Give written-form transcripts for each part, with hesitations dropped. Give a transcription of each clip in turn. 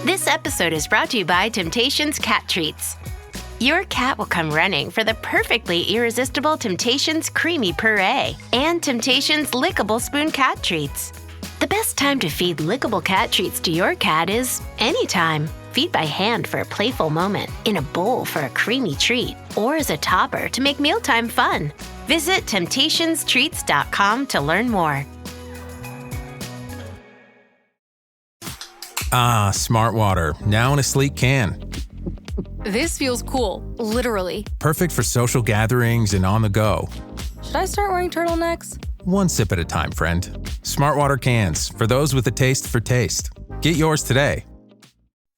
This episode is brought to you by Temptations Cat Treats. Your cat will come running for the perfectly irresistible Temptations Creamy Puree and Temptations Lickable Spoon Cat Treats. The best time to feed lickable cat treats to your cat is anytime. Feed by hand for a playful moment, in a bowl for a creamy treat, or as a topper to make mealtime fun. Visit temptationstreats.com to learn more. Ah, Smart Water, now in a sleek can. This feels cool, literally. Perfect for social gatherings and on the go. Should I start wearing turtlenecks? One sip at a time, friend. Smart Water cans, for those with a taste for taste. Get yours today.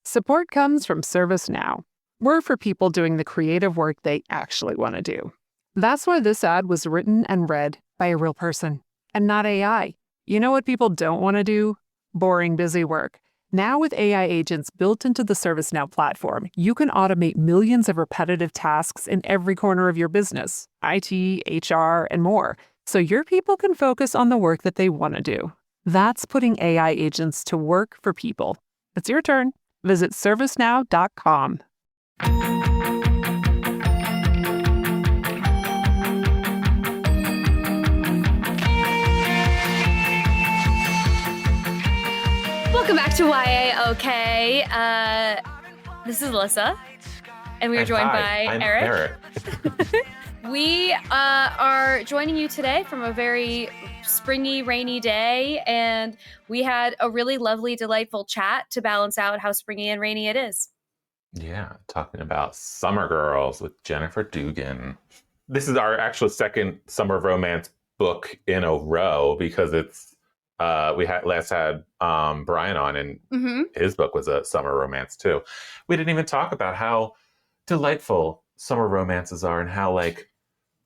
Support comes from ServiceNow. We're for people doing the creative work they actually want to do. That's why this ad was written and read by a real person, and not AI. You know what people don't want to do? Boring, busy work. Now with AI agents built into the ServiceNow platform, you can automate millions of repetitive tasks in every corner of your business, IT, HR, and more, so your people can focus on the work that they want to do. That's putting AI agents to work for people. It's your turn. Visit servicenow.com. Welcome back to YA OK. This is Alyssa, and we are joined by I'm Eric. We are joining you today from a very springy, rainy day, and we had a really lovely, delightful chat to balance out how springy and rainy it is. Yeah, talking about Summer Girls with Jennifer Dugan. This is our actual second summer romance book in a row because it's we had Brian on, and his book was a summer romance too. We didn't even talk about how delightful summer romances are and how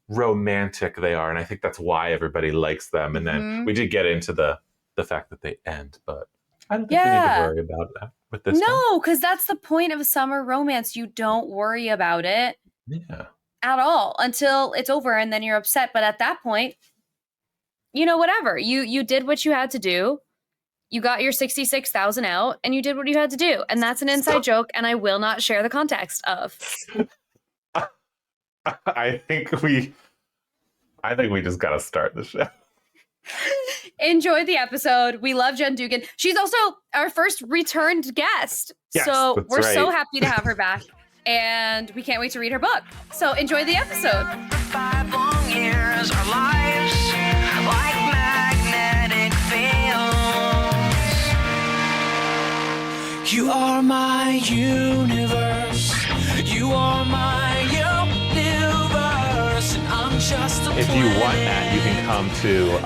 romantic they are, and I think that's why everybody likes them. And then we did get into the fact that they end, but I don't think we need to worry about that with this. No, because that's the point of a summer romance. You don't worry about it at all until it's over, and then you're upset. But at that point, whatever. You did what you had to do. You got your 66,000 out, and you did what you had to do. And that's an inside joke, and I will not share the context of. I think we just got to start the show. Enjoy the episode. We love Jen Dugan. She's also our first returned guest. Yes, so we're right. so happy to have her back. And we can't wait to read her book. So enjoy the episode. 5 long years, our lives like magnetic fields. You are my universe. You are my universe. And I'm just a If you want that, you can come to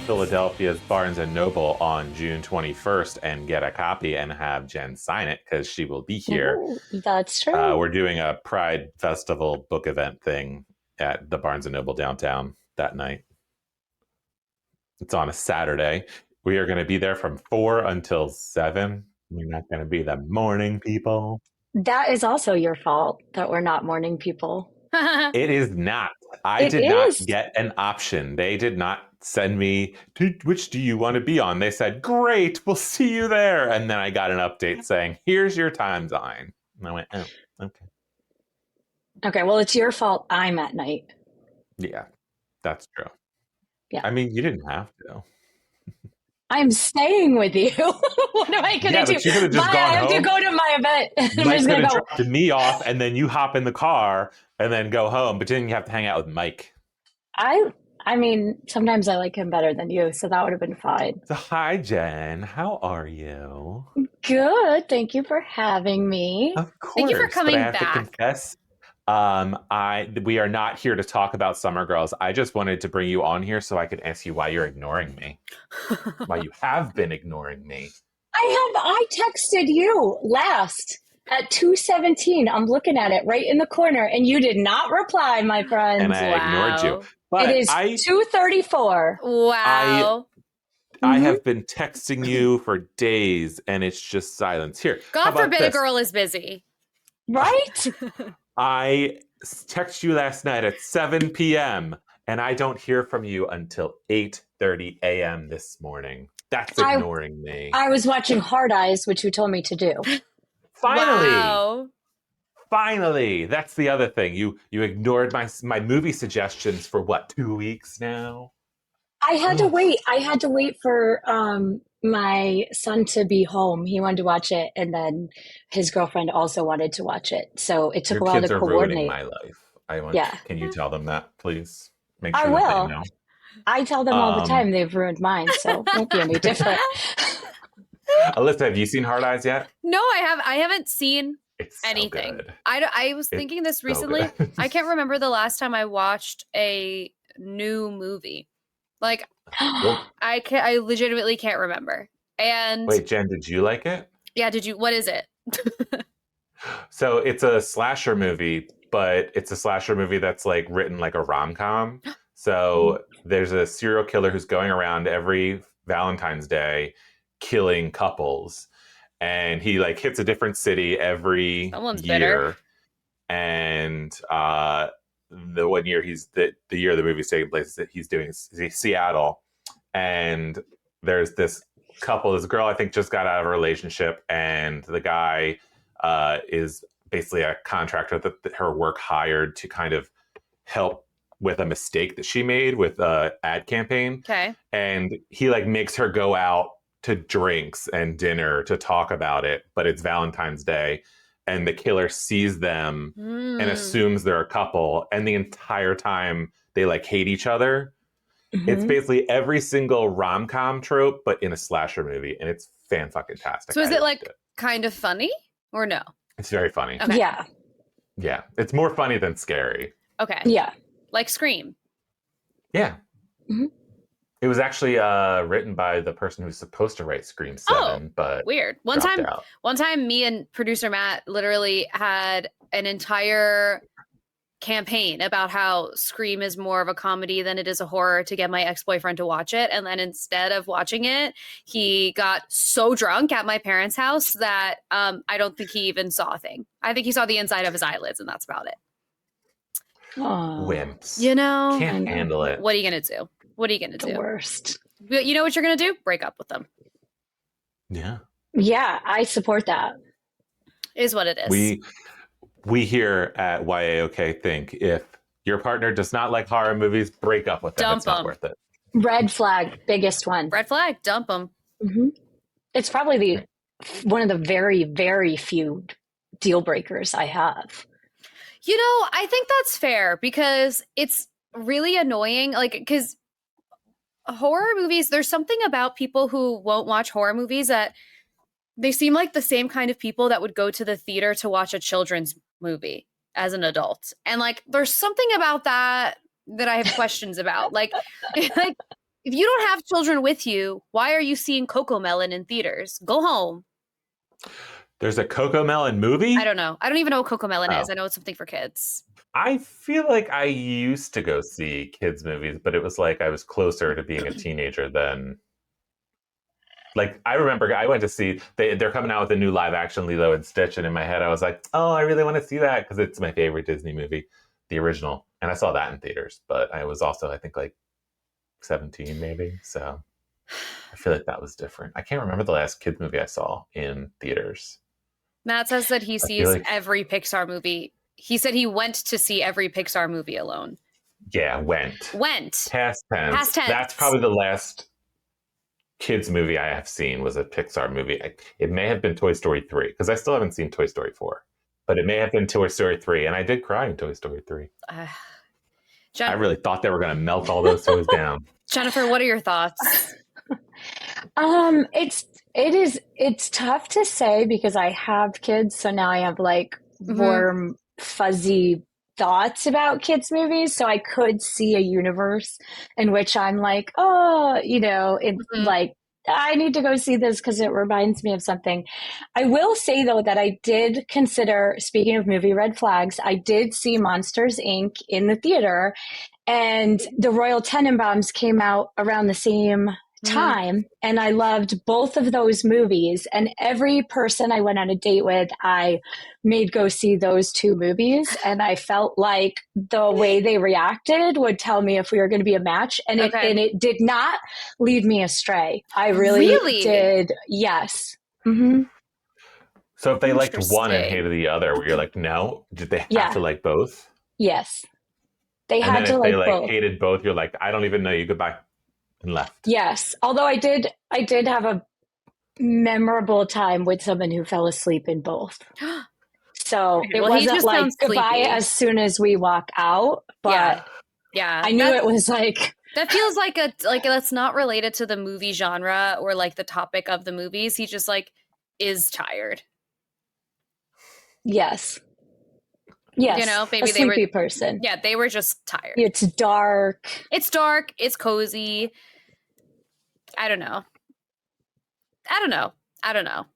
Philadelphia's Barnes & Noble on June 21st and get a copy and have Jen sign it because she will be here. Ooh, that's true. We're doing a Pride Festival book event thing at the Barnes & Noble downtown that night. It's on a Saturday. We are going to be there from 4 until 7. We're not going to be the morning people. That is also your fault that we're not morning people. It is not. I did not get an option. They did not send me, which do you want to be on? They said, great, we'll see you there. And then I got an update saying, here's your time zone. And I went, oh, okay. Okay, well, it's your fault I'm at night. Yeah, that's true. Yeah. I mean, you didn't have to. I'm staying with you. What am I going to do? But you could have just gone I have home. to go to my event. Mike could have dropped me off, and then you hop in the car and then go home. But then you have to hang out with Mike. I mean, sometimes I like him better than you, so that would have been fine. So, hi, Jen. How are you? Good. Thank you for having me. Of course. Thank you for coming but I have back. to confess, we are not here to talk about Summer Girls. I just wanted to bring you on here so I could ask you why you're ignoring me. Why you have been ignoring me. I texted you last at 2:17. I'm looking at it right in the corner, and you did not reply, my friend. And I ignored you. But it is 2:34. Wow. I have been texting you for days, and it's just silence. Here, God forbid a girl is busy. Right? I texted you last night at 7 p.m., and I don't hear from you until 8:30 a.m. this morning. That's ignoring me. I was watching Hard Eyes, which you told me to do. Finally. Wow. Finally. That's the other thing. You ignored my movie suggestions for what, 2 weeks now? I had to wait. I had to wait for my son to be home. He wanted to watch it, and then his girlfriend also wanted to watch it. So it took a while to coordinate. Your kids are ruining my life. Can you tell them that, please? Make sure I will. They know. I tell them all the time they've ruined mine, so it won't be any different. Alyssa, have you seen Hard Eyes yet? No, I haven't seen So anything. good. I was thinking this recently. So I can't remember the last time I watched a new movie. Like, I legitimately can't remember. And wait, Jen, did you like it? Yeah, did you? What is it? So it's a slasher movie, but it's a slasher movie that's like written like a rom-com. So there's a serial killer who's going around every Valentine's Day killing couples, and he like hits a different city every Someone's year. bitter. And the 1 year the year the movie's taking place, he's doing Seattle, and there's this couple, this girl I think just got out of a relationship, and the guy is basically a contractor that her work hired to kind of help with a mistake that she made with a ad campaign. Okay. And he like makes her go out to drinks and dinner to talk about it, but it's Valentine's Day. And the killer sees them and assumes they're a couple. And the entire time they like hate each other. Mm-hmm. It's basically every single rom-com trope, but in a slasher movie. And it's fan-fucking-tastic. So is it like kind of funny or no? It's very funny. Okay. Yeah. Yeah. It's more funny than scary. Okay. Yeah. Like Scream. Yeah. Mm-hmm. It was actually written by the person who's supposed to write Scream 7, but weird. One time, me and producer Matt literally had an entire campaign about how Scream is more of a comedy than it is a horror to get my ex-boyfriend to watch it. And then instead of watching it, he got so drunk at my parents' house that I don't think he even saw a thing. I think he saw the inside of his eyelids, and that's about it. Wimps. You know? Can't handle it. What are you going to do? What are you going to do? The worst. You know what you're going to do? Break up with them. Yeah. Yeah, I support that. Is what it is. We here at YAOK think if your partner does not like horror movies, break up with them. Dump it's not them. worth it. Red flag, biggest one. Red flag, dump them. Mm-hmm. It's probably one of the very, very few deal breakers I have. You know, I think that's fair because it's really annoying. Like, because horror movies, there's something about people who won't watch horror movies that they seem like the same kind of people that would go to the theater to watch a children's movie as an adult. And like, there's something about that I have questions about. Like if you don't have children with you, why are you seeing Cocomelon in theaters? Go home. There's a Cocomelon movie? I don't know. I don't even know what Cocomelon is. I know it's something for kids. I feel like I used to go see kids' movies, but it was like I was closer to being a teenager than... Like, I remember I went to see... They're coming out with a new live-action Lilo and Stitch, and in my head I was like, oh, I really want to see that because it's my favorite Disney movie, the original. And I saw that in theaters, but I was also, I think, like 17 maybe, so I feel like that was different. I can't remember the last kids' movie I saw in theaters. Matt says that he sees every Pixar movie. He said he went to see every Pixar movie alone. Yeah, went. Past tense. Past tense. That's probably the last kids movie I have seen was a Pixar movie. It may have been Toy Story 3, because I still haven't seen Toy Story 4. But it may have been Toy Story 3, and I did cry in Toy Story 3. I really thought they were going to melt all those toys down. Jennifer, what are your thoughts? It's tough to say because I have kids, so now I have like warm, fuzzy thoughts about kids movies. So I could see a universe in which I'm like, oh, it's like, I need to go see this because it reminds me of something. I will say though that I did consider, speaking of movie red flags, I did see Monsters, Inc. in the theater, and the Royal Tenenbaums came out around the same time, and I loved both of those movies. And every person I went on a date with, I made go see those two movies, and I felt like the way they reacted would tell me if we were going to be a match, and it did not lead me astray. I really did. Yes. Mm-hmm. So if they liked one and hated the other, were you like, no? Did they have to like both? Yes. They and had to like both. If they hated both, you're like, I don't even know you, goodbye, and left. Yes. Although I did have a memorable time with someone who fell asleep in both. So it wasn't like goodbye as soon as we walk out, but yeah. I knew it was like that feels like that's not related to the movie genre or like the topic of the movies. He just like is tired. Yes. Yes. You know, maybe a sleepy person. Yeah, they were just tired. It's dark. It's dark. It's cozy. I don't know.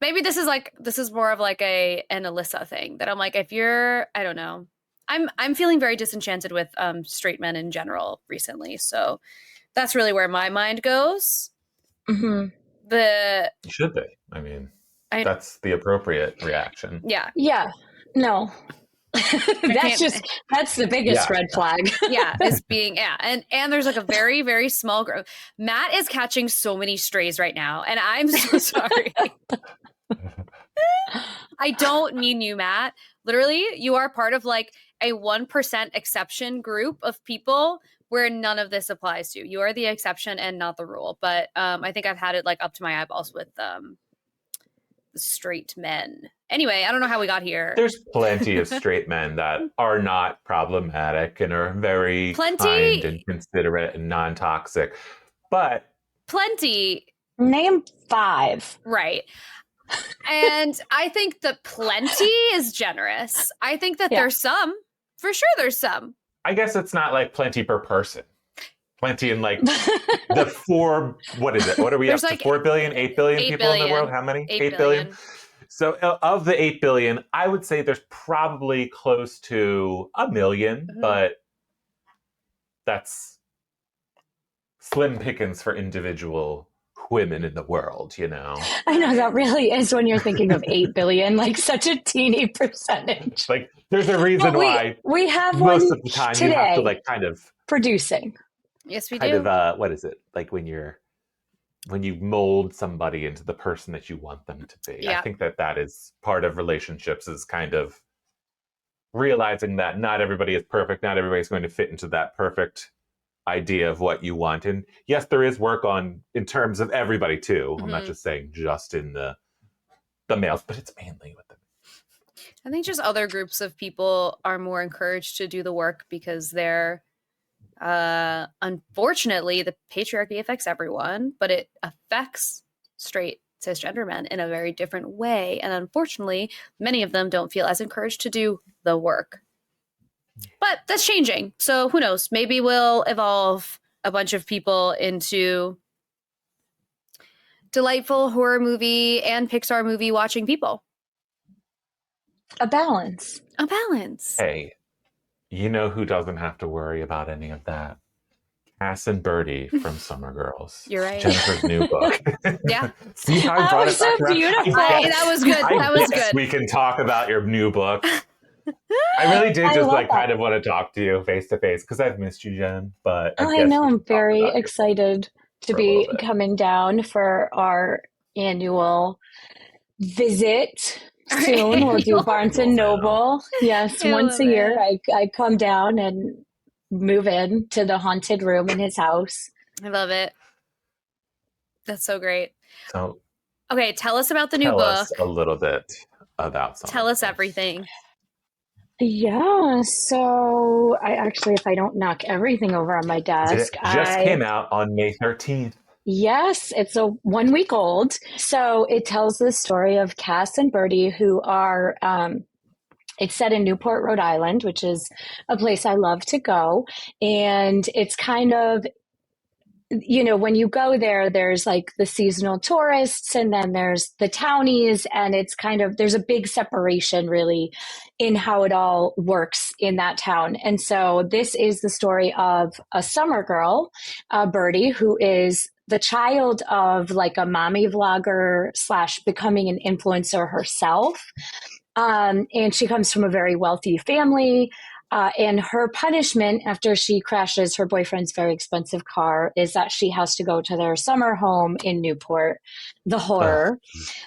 Maybe this is more of like an Alyssa thing that I'm like, if you're, I don't know. I'm feeling very disenchanted with straight men in general recently. So that's really where my mind goes. Mm-hmm. Should they? I mean, that's the appropriate reaction. Yeah. Yeah. No. That's the biggest red flag. And there's like a very, very small group. Matt is catching so many strays right now, and I'm so sorry. I don't mean you, Matt. Literally, you are part of like a 1% exception group of people where none of this applies to. You are the exception and not the rule. But I think I've had it like up to my eyeballs with straight men. Anyway, I don't know how we got here. There's plenty of straight men that are not problematic and are very kind and considerate and non-toxic. But plenty. Name 5. Right. And I think the plenty is generous. I think that there's some. For sure there's some. I guess it's not like plenty per person. Plenty in like the 4, what is it? What are we up to? 4 billion, 8 billion people in the world? How many? 8 billion. So of the 8 billion, I would say there's probably close to 1 million, but that's slim pickings for individual women in the world, you know? I know, that really is when you're thinking of 8 billion, like such a teeny percentage. Like there's a reason why we have most of the time today, you have to like kind of producing. Yes, we do. Kind of what is it? Like when you mold somebody into the person that you want them to be. Yeah. I think that is part of relationships, is kind of realizing that not everybody is perfect. Not everybody's going to fit into that perfect idea of what you want. And yes, there is work on in terms of everybody too. I'm not just saying just in the males, but it's mainly with them. I think just other groups of people are more encouraged to do the work because they're unfortunately, the patriarchy affects everyone, but it affects straight cisgender men in a very different way. And unfortunately, many of them don't feel as encouraged to do the work. But that's changing. So who knows? Maybe we'll evolve a bunch of people into delightful horror movie and Pixar movie watching people. A balance. Hey, you know who doesn't have to worry about any of that? Cass and Birdie from Summer Girls. You're right. Jennifer's new book. Yeah. See how I brought it back around? Beautiful. That was good. That was good. We can talk about your new book. I really did just like kind of want to talk to you face to face because I've missed you, Jen. But I know I'm very excited to be coming down for our annual visit. Soon we'll do Barnes and Noble. Yes, once a year I come down and move in to the haunted room in his house. I love it. That's so great. So, okay, tell us about the new book. Tell us a little bit about something. Tell us everything. Yeah, so I actually, if I don't knock everything over on my desk, it just came out on May 13th. Yes, it's a 1 week old. So it tells the story of Cass and Birdie, who are, it's set in Newport, Rhode Island, which is a place I love to go. And it's kind of, you know, when you go there, there's like the seasonal tourists and then there's the townies, and it's kind of, there's a big separation really in how it all works in that town. And so this is the story of a summer girl, Birdie, who is the child of like a mommy vlogger / becoming an influencer herself. And she comes from a very wealthy family. And her punishment after she crashes her boyfriend's very expensive car is that she has to go to their summer home in Newport. The horror.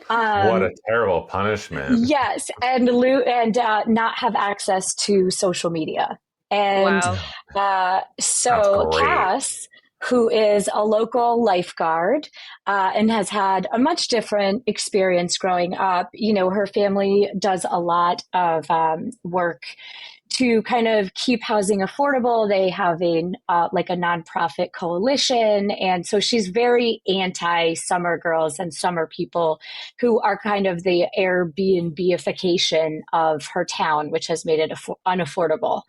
What a terrible punishment. Yes. And not have access to social media. And so Cass, who is a local lifeguard and has had a much different experience growing up, her family does a lot of work to kind of keep housing affordable. They have a nonprofit coalition. And so she's very anti summer girls and summer people who are kind of the Airbnb-ification of her town, which has made it unaffordable.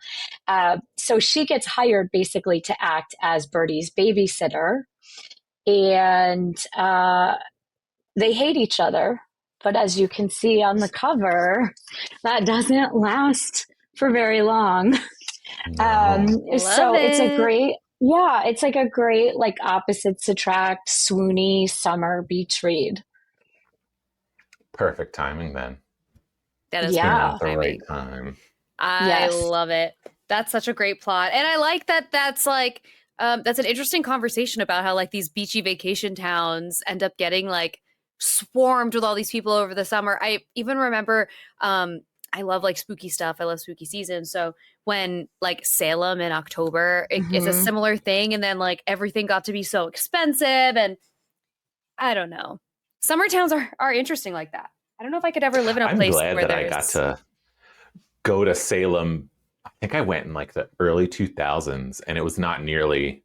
So she gets hired basically to act as Birdie's babysitter. And they hate each other. But as you can see on the cover, that doesn't last for very long. So it's a great, it's like a great, like opposites attract, swoony summer beach read. Perfect timing then. That is the right time. I love it. That's such a great plot. And I like that that's like, that's an interesting conversation about how like these beachy vacation towns end up getting like swarmed with all these people over the summer. I even remember, I love like spooky stuff. I love spooky season. So when like Salem in October, it's a similar thing. And then like everything got to be so expensive. And I don't know. Summer towns are interesting like that. I don't know if I could ever live in a place where I'm glad that I got to go to Salem. I think I went in like the early 2000s and it was not nearly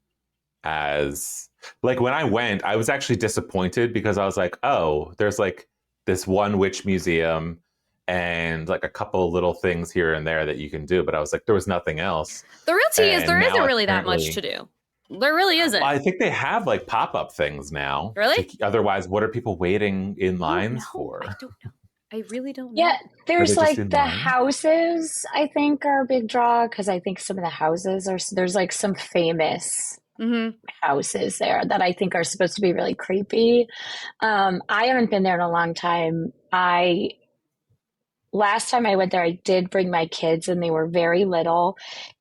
as like when I went, I was actually disappointed because I was like, oh, there's like this one witch museum and like a couple little things here and there that you can do. But I was like, there was nothing else. The real tea is there isn't really that much to do. There really isn't. I think they have like pop-up things now. Really? Otherwise, what are people waiting in lines for? I don't know. I really don't know. Yeah, there's like the houses, I think, are a big draw because I think some of the houses there's like some famous houses there that I think are supposed to be really creepy. I haven't been there in a long time. Last time I went there, I did bring my kids and they were very little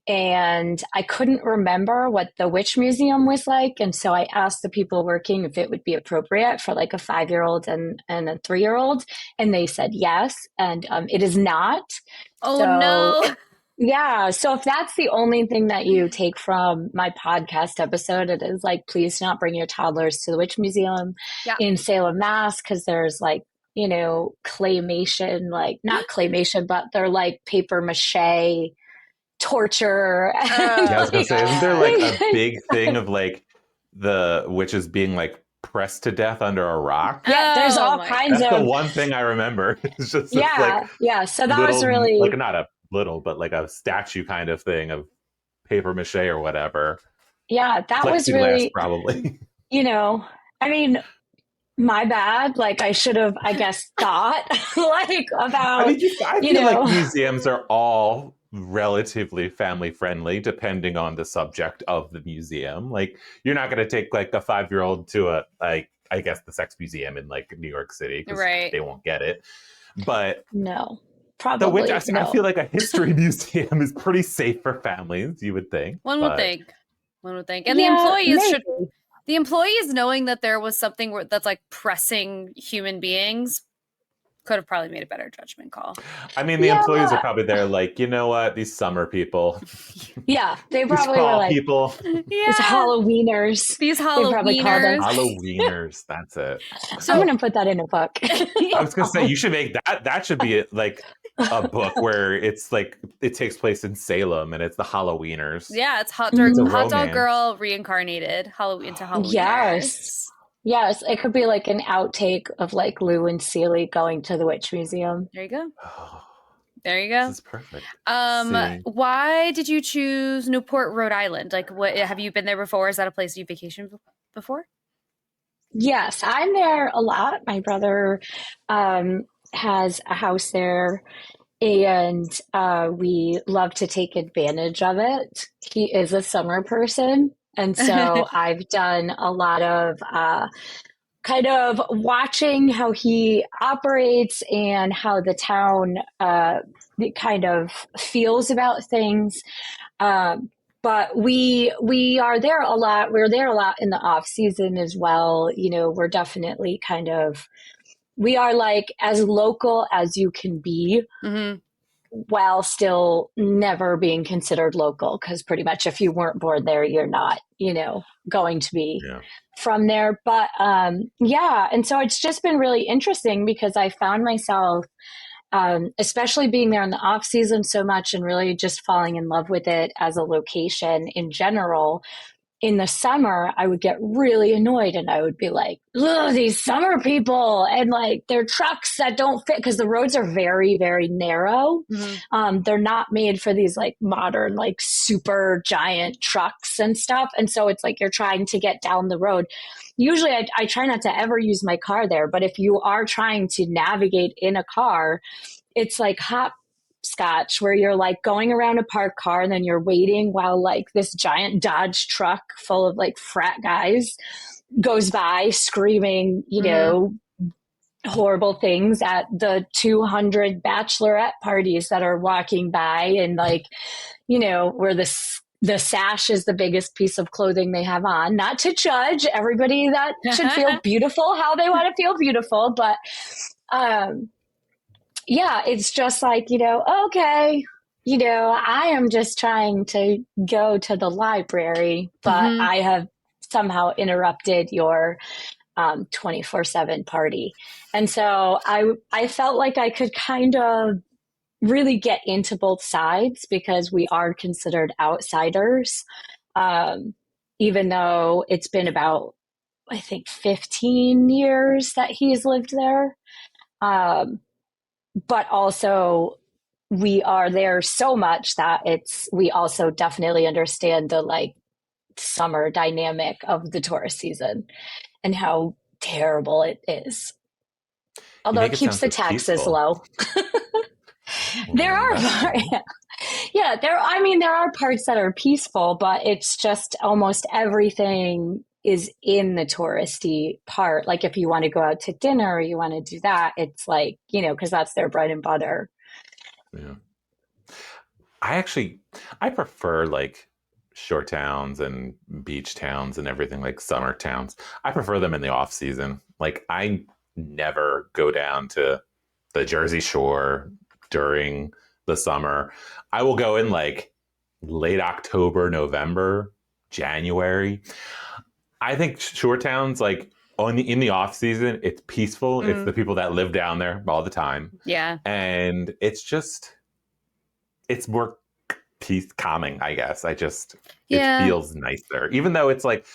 and I couldn't remember what the witch museum was like. And so I asked the people working if it would be appropriate for like a 5-year-old and a 3-year-old. And they said yes. And it is not. Oh, no. Yeah. So if that's the only thing that you take from my podcast episode, it is like, please do not bring your toddlers to the witch museum in Salem, Mass. Because there's like, claymation, like not claymation, but they're like paper mache torture. I was gonna say, isn't there like a big thing of like the witches being like pressed to death under a rock? Yeah, there's all kinds of. That's the one thing I remember. It's just So that was really like not a little, but like a statue kind of thing of paper mache or whatever. Yeah, that was really probably. I mean. My bad. Like I should have, I guess, thought like about. I feel like museums are all relatively family friendly, depending on the subject of the museum. Like you're not going to take like a 5-year-old to I guess the sex museum in like New York City, because they won't get it. But no, probably. I feel like a history museum is pretty safe for families. You would think. One would think, and the employees should. The employees knowing that there was something that's like pressing human beings could have probably made a better judgment call. I mean, the employees are probably there like, you know what? These summer people. Yeah, they probably were like, people. These Halloweeners. These Halloweeners. Halloweeners, that's it. So I'm going to put that in a book. I was going to say, you should make that should be like a book where it's like it takes place in Salem and it's the Halloweeners. Yeah, it's hot dog girl reincarnated into Halloweeners. Yes, it could be like an outtake of like Lou and Celie going to the witch museum. There you go. There you go. This is perfect. Why did you choose Newport, Rhode Island? Like, what have you been there before? Is that a place you vacationed before? Yes, I'm there a lot. My brother has a house there, and we love to take advantage of it. He is a summer person, And so I've done a lot of kind of watching how he operates and how the town kind of feels about things. But we are there a lot. We're there a lot in the off season as well. You know, we're definitely kind of, we are like as local as you can be, while still never being considered local. Because pretty much if you weren't born there, you're not, you know, going to be from there. But yeah, and so it's just been really interesting because I found myself, especially being there in the off season so much and really just falling in love with it as a location in general. In the summer, I would get really annoyed and I would be like, ugh, these summer people and like their trucks that don't fit because the roads are very, very narrow. They're not made for these like modern, like super giant trucks and stuff. And so it's like you're trying to get down the road. Usually I try not to ever use my car there, but if you are trying to navigate in a car, it's like hopscotch where you're like going around a parked car and then you're waiting while like this giant Dodge truck full of like frat guys goes by screaming, you know, horrible things at the 200 bachelorette parties that are walking by and like, you know, where the sash is the biggest piece of clothing they have on. Not to judge everybody, that should feel beautiful how they want to feel beautiful. But yeah, it's just like, you know, okay, you know, I am just trying to go to the library, but I have somehow interrupted your 24/7 party. And so I felt like I could kind of really get into both sides because we are considered outsiders, even though it's been about, I think, 15 years that he's lived there. But also we are there so much that we also definitely understand the like summer dynamic of the tourist season and how terrible it is. Although it keeps the taxes low. There are, there are parts that are peaceful, but it's just almost everything is in the touristy part. Like if you want to go out to dinner or you want to do that, it's like, you know, because that's their bread and butter. Yeah. I prefer like shore towns and beach towns and everything, like summer towns. I prefer them in the off season. Like I never go down to the Jersey Shore during the summer. I will go in like late October, November, January. I think shore towns, like in the off season, it's peaceful. It's the people that live down there all the time. Yeah. And it's more calming, I guess. It feels nicer. Even though it's like,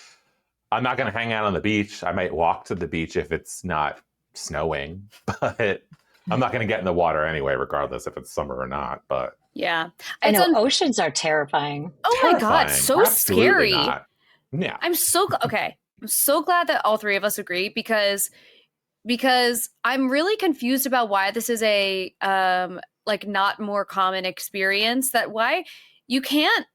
I'm not going to hang out on the beach. I might walk to the beach if it's not snowing, but I'm not going to get in the water anyway, regardless if it's summer or not. But yeah, I know oceans are terrifying. Oh my God, so Absolutely scary. Not. Yeah. I'm so glad that all three of us agree because I'm really confused about why this is a like not more common experience, that why you can't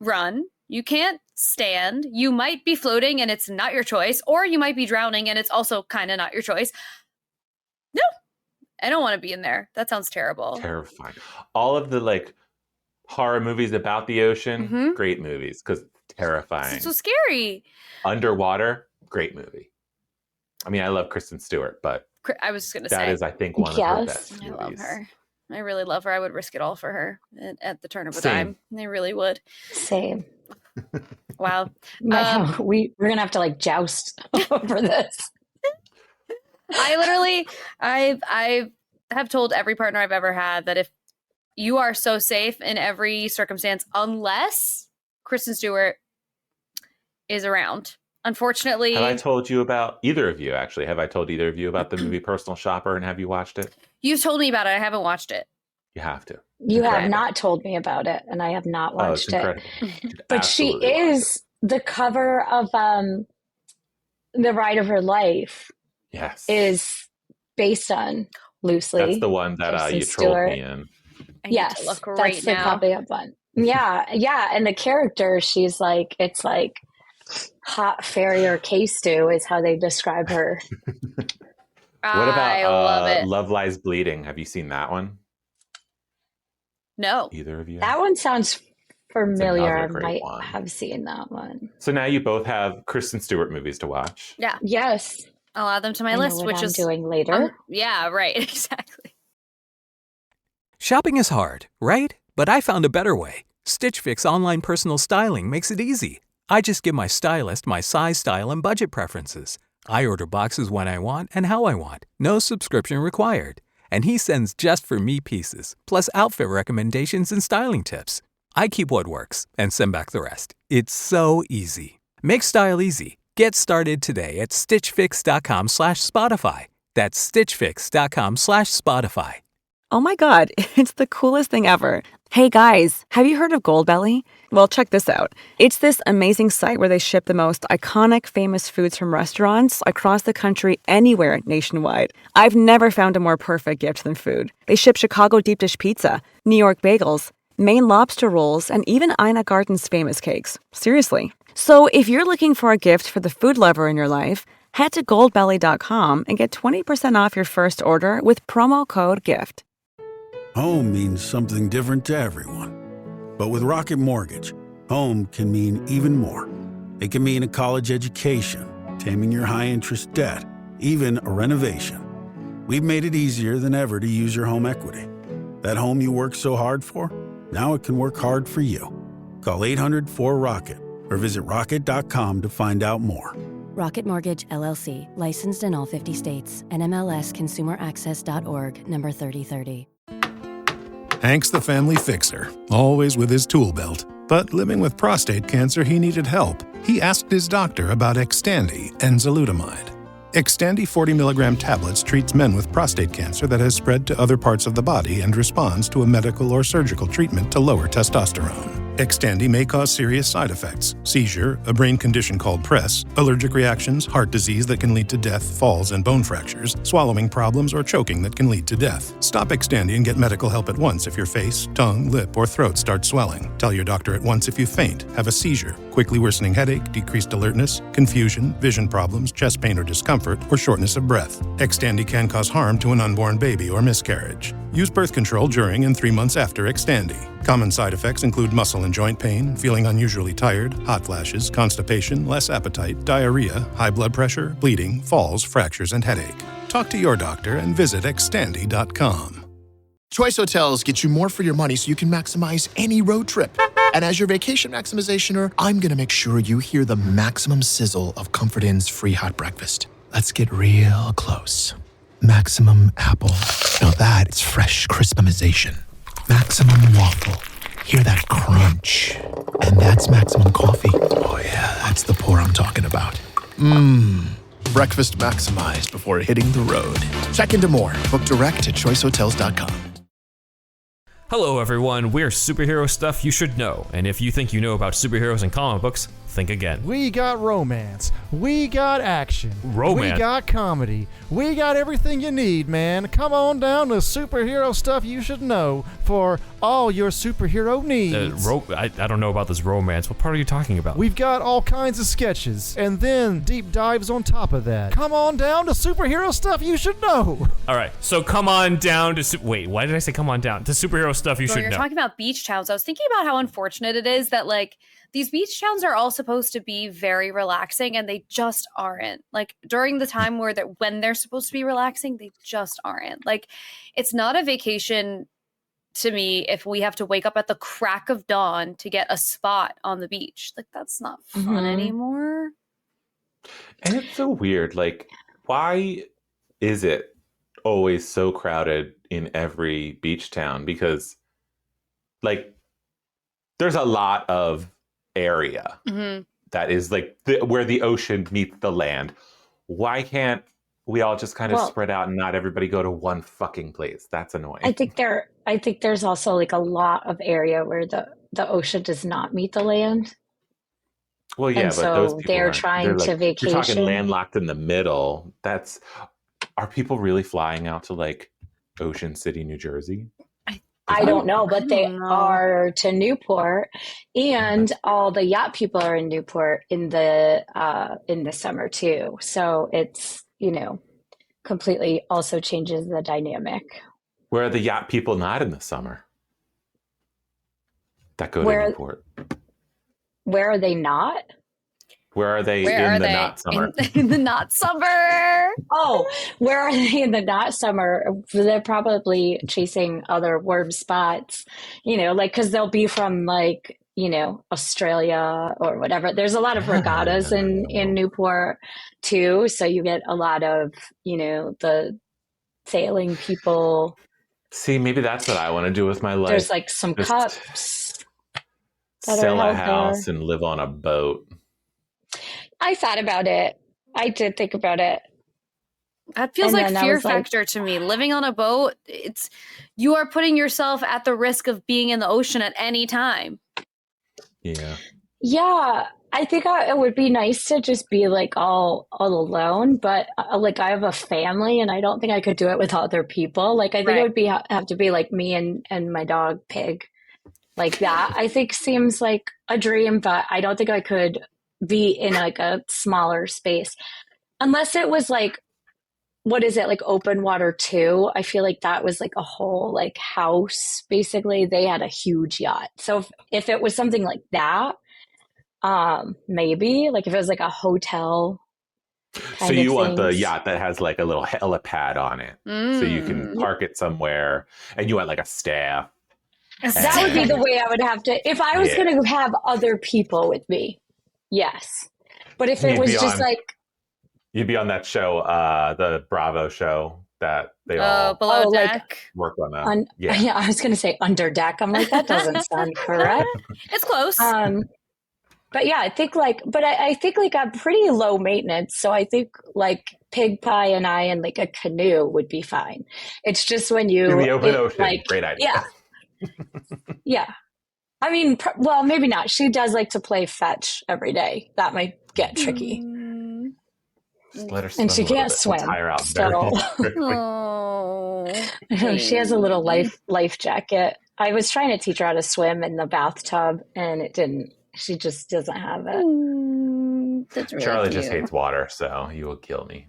run, you can't stand, you might be floating and it's not your choice, or you might be drowning and it's also kind of not your choice. No, I don't want to be in there. That sounds terrible. Terrifying. All of the like horror movies about the ocean, great movies, because terrifying. It's so scary. Underwater, great movie. I mean, I love Kristen Stewart, but I was just going to say that is, I think, one of her best movies. I love her. I really love her. I would risk it all for her at the turn of a dime. I really would. Same. Wow. We're going to have to like joust over this. I have told every partner I've ever had that if you are so safe in every circumstance, unless Kristen Stewart is around. Unfortunately. Have I told you about either of you, actually? Have I told either of you about the movie Personal Shopper, and have you watched it? You've told me about it. I haven't watched it. You have to. You have not told me about it, and I have not watched it. But she is the cover of The Ride of Her Life. Yes. Is based on loosely. That's the one that you trolled me in. Yes, that's the copy of one. Yeah, yeah. And the character, she's like, it's like hot farrier case stew is how they describe her. What I love about it. Love Lies Bleeding? Have you seen that one? No. Either of you? That one sounds familiar. I another great might one. have seen that one. So now you both have Kristen Stewart movies to watch. Yeah. Yes. I'll add them to my I know list, what which I'm is doing later. yeah, right. Exactly. Shopping is hard, right? But I found a better way. Stitch Fix online personal styling makes it easy. I just give my stylist my size, style, and budget preferences. I order boxes when I want and how I want. No subscription required. And he sends just for me pieces, plus outfit recommendations and styling tips. I keep what works and send back the rest. It's so easy. Make style easy. Get started today at stitchfix.com/Spotify. That's stitchfix.com/Spotify. Oh my God, it's the coolest thing ever. Hey guys, have you heard of Goldbelly? Well, check this out. It's this amazing site where they ship the most iconic famous foods from restaurants across the country anywhere nationwide. I've never found a more perfect gift than food. They ship Chicago deep dish pizza, New York bagels, Maine lobster rolls, and even Ina Garten's famous cakes. Seriously. So if you're looking for a gift for the food lover in your life, head to goldbelly.com and get 20% off your first order with promo code GIFT. Home means something different to everyone. But with Rocket Mortgage, home can mean even more. It can mean a college education, taming your high-interest debt, even a renovation. We've made it easier than ever to use your home equity. That home you worked so hard for, now it can work hard for you. Call 800-4ROCKET or visit rocket.com to find out more. Rocket Mortgage, LLC, licensed in all 50 states, and MLSConsumerAccess.org, number 3030. Hank's the family fixer, always with his tool belt. But living with prostate cancer, he needed help. He asked his doctor about Xtandi and enzalutamide. Xtandi 40 milligram tablets treats men with prostate cancer that has spread to other parts of the body and responds to a medical or surgical treatment to lower testosterone. Xtandi may cause serious side effects: seizure, a brain condition called PRESS, allergic reactions, heart disease that can lead to death, falls and bone fractures, swallowing problems, or choking that can lead to death. Stop Xtandi and get medical help at once if your face, tongue, lip, or throat start swelling. Tell your doctor at once if you faint, have a seizure, quickly worsening headache, decreased alertness, confusion, vision problems, chest pain or discomfort, or shortness of breath. Xtandi can cause harm to an unborn baby or miscarriage. Use birth control during and 3 months after Xtandi. Common side effects include muscle and joint pain, feeling unusually tired, hot flashes, constipation, less appetite, diarrhea, high blood pressure, bleeding, falls, fractures, and headache. Talk to your doctor and visit Xtandi.com. Choice Hotels get you more for your money so you can maximize any road trip. And as your vacation maximizationer, I'm going to make sure you hear the maximum sizzle of Comfort Inn's free hot breakfast. Let's get real close. Maximum apple. Now that's fresh crispimization. Maximum waffle. Hear that crunch. And that's maximum coffee. Oh yeah, that's the pour I'm talking about. Breakfast maximized before hitting the road. Check into more. Book direct at choicehotels.com. Hello everyone, we're Superhero Stuff You Should Know, and if you think you know about superheroes and comic books, think again. We got romance, we got action, Romance? we got comedy, we got everything you need, man. Come on down to Superhero Stuff You Should Know for all your superhero needs. I don't know about this romance. What part are you talking about? We've got all kinds of sketches, and then deep dives on top of that. Come on down to Superhero Stuff You Should Know. All right, so come on down to... Wait, why did I say come on down? To Superhero Stuff You Should You're Know. talking about beach towns. I was thinking about how unfortunate it is that, like, these beach towns are all supposed to be very relaxing, and they just aren't. Like, during the time when they're supposed to be relaxing, they just aren't. Like, it's not a vacation to me if we have to wake up at the crack of dawn to get a spot on the beach. Like, that's not fun anymore. And it's so weird. Like, why is it always so crowded in every beach town? Because, like, there's a lot of area that is like where the ocean meets the land. Why can't we all just kind of spread out and not everybody go to one fucking place? That's annoying. I think there's also like a lot of area where the ocean does not meet the land. Well, yeah, and but so those people they're trying to vacation. You're talking landlocked in the middle. Are people really flying out to like Ocean City, New Jersey? I don't know, but they don't know. are to Newport, and all the yacht people are in Newport in the summer too. So it's, completely also changes the dynamic. Where are the yacht people not in the summer? That go to Newport. Where are they not? Where are they in the not summer? In the not summer. Oh, where are they in the not summer? They're probably chasing other warm spots, because they'll be from Australia or whatever. There's a lot of regattas in Newport too. So you get a lot of, the sailing people. See, maybe that's what I want to do with my life. There's some Just cups. Sell a house and live on a boat. I thought about it. I did think about it. That feels like fear factor to me. Living on a boat, you are putting yourself at the risk of being in the ocean at any time. Yeah. Yeah, I think it would be nice to just be all alone, but I have a family and I don't think I could do it with other people. I think it would have to be me and my dog Pig. That I think seems like a dream, but I don't think I could be in a smaller space unless it was what is it, open water too. I feel like that was a whole house. Basically they had a huge yacht, so if it was something like that, maybe if it was a hotel so you want the yacht that has a little helipad on it, so you can park it somewhere, and you want a staff. That would be the way I would have to, if I was going to have other people with me. Yes. But if it was just you'd be on that show, the Bravo show that they all below deck work on. I was going to say under deck. I'm that doesn't sound correct. It's close. But yeah, I think I think I'm pretty low maintenance. So I think Pig Pie and I and a canoe would be fine. It's just when you in the open ocean, great idea. Yeah. Yeah. I mean, well, maybe not. She does like to play fetch every day. That might get tricky. Just let her swim, and she can't swim. Tire out So she has a little life jacket. I was trying to teach her how to swim in the bathtub, and it didn't. She just doesn't have it. That's really Charlie cute. just hates water, so you will kill me.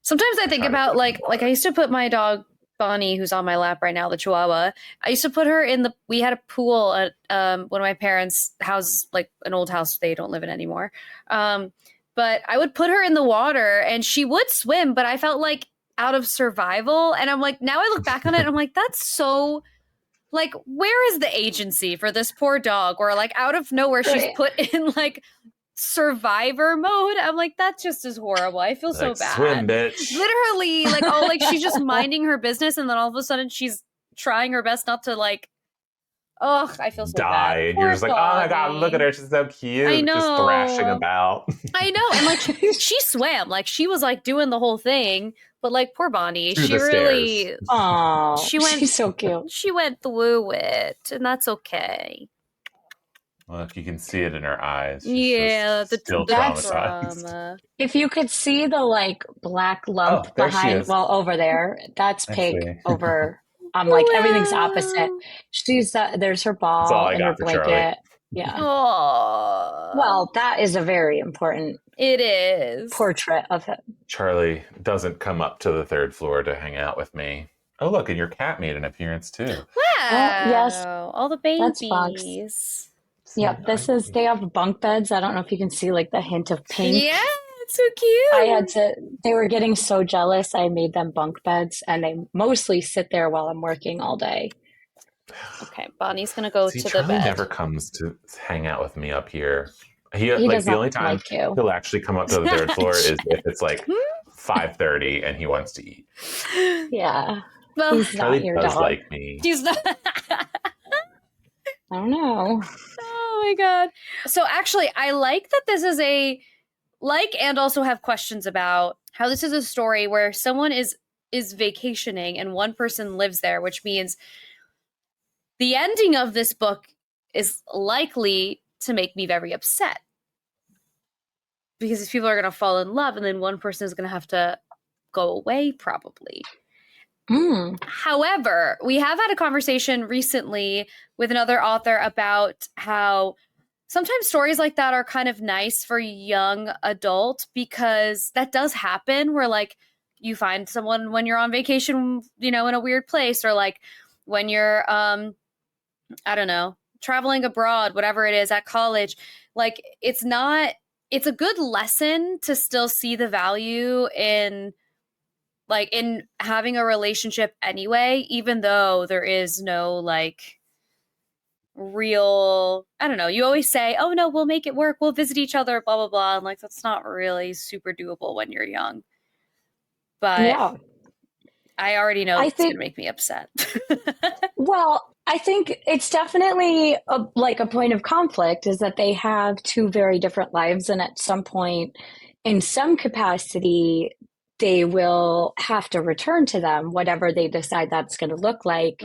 Sometimes I think about I used to put my dog Bonnie, who's on my lap right now, the Chihuahua. I used to put her in we had a pool at one of my parents' houses, an old house they don't live in anymore. But I would put her in the water and she would swim, but I felt out of survival. And I'm now I look back on it and I'm that's so where is the agency for this poor dog? Or out of nowhere, she's put in survivor mode. I'm that's just as horrible. I feel so bad. Swim, bitch. Literally, she's just minding her business, and then all of a sudden she's trying her best not to I feel so die, bad. and Poor you're just oh my god, look at her, she's so cute. I know. Just thrashing about. I know, and she swam, she was doing the whole thing, but poor Bonnie, Through she the really, stairs. Oh, she went. She's so cute. She went through it, and that's okay. Look, you can see it in her eyes. She's still traumatized. Drama. If you could see the black lump behind, over there, that's Pig over. I'm everything's opposite. She's there's her ball and her blanket. Charlie. Yeah. Aww. Well, that is a very important. It is portrait of him. Charlie doesn't come up to the third floor to hang out with me. Oh, look, and your cat made an appearance too. Wow. Yes. All the babies. Yep, they have bunk beds. I don't know if you can see the hint of pink. Yeah, it's so cute. They were getting so jealous. I made them bunk beds, and they mostly sit there while I'm working all day. Okay, Bonnie's going to go to Charlie the bed. Never comes to hang out with me up here. He the only time he'll actually come up to the third floor is if it's 5:30 and he wants to eat. Yeah. Well, he's Charlie not your does dog. like me. He's not. I don't know. Oh my god. So actually, I like that this is and also have questions about how this is a story where someone is vacationing and one person lives there, which means the ending of this book is likely to make me very upset. Because these people are going to fall in love and then one person is going to have to go away probably. However, we have had a conversation recently with another author about how sometimes stories like that are kind of nice for young adult, because that does happen where like you find someone when you're on vacation, you know, in a weird place, or like when you're, I don't know, traveling abroad, whatever it is at college. Like it's a good lesson to still see the value in having a relationship anyway, even though there is no like real, I don't know, you always say, oh no, we'll make it work, we'll visit each other, blah blah blah, and like that's not really super doable when you're young. But yeah, I already know it's gonna make me upset. Well, I think it's definitely a point of conflict is that they have two very different lives, and at some point in some capacity they will have to return to them, whatever they decide that's going to look like.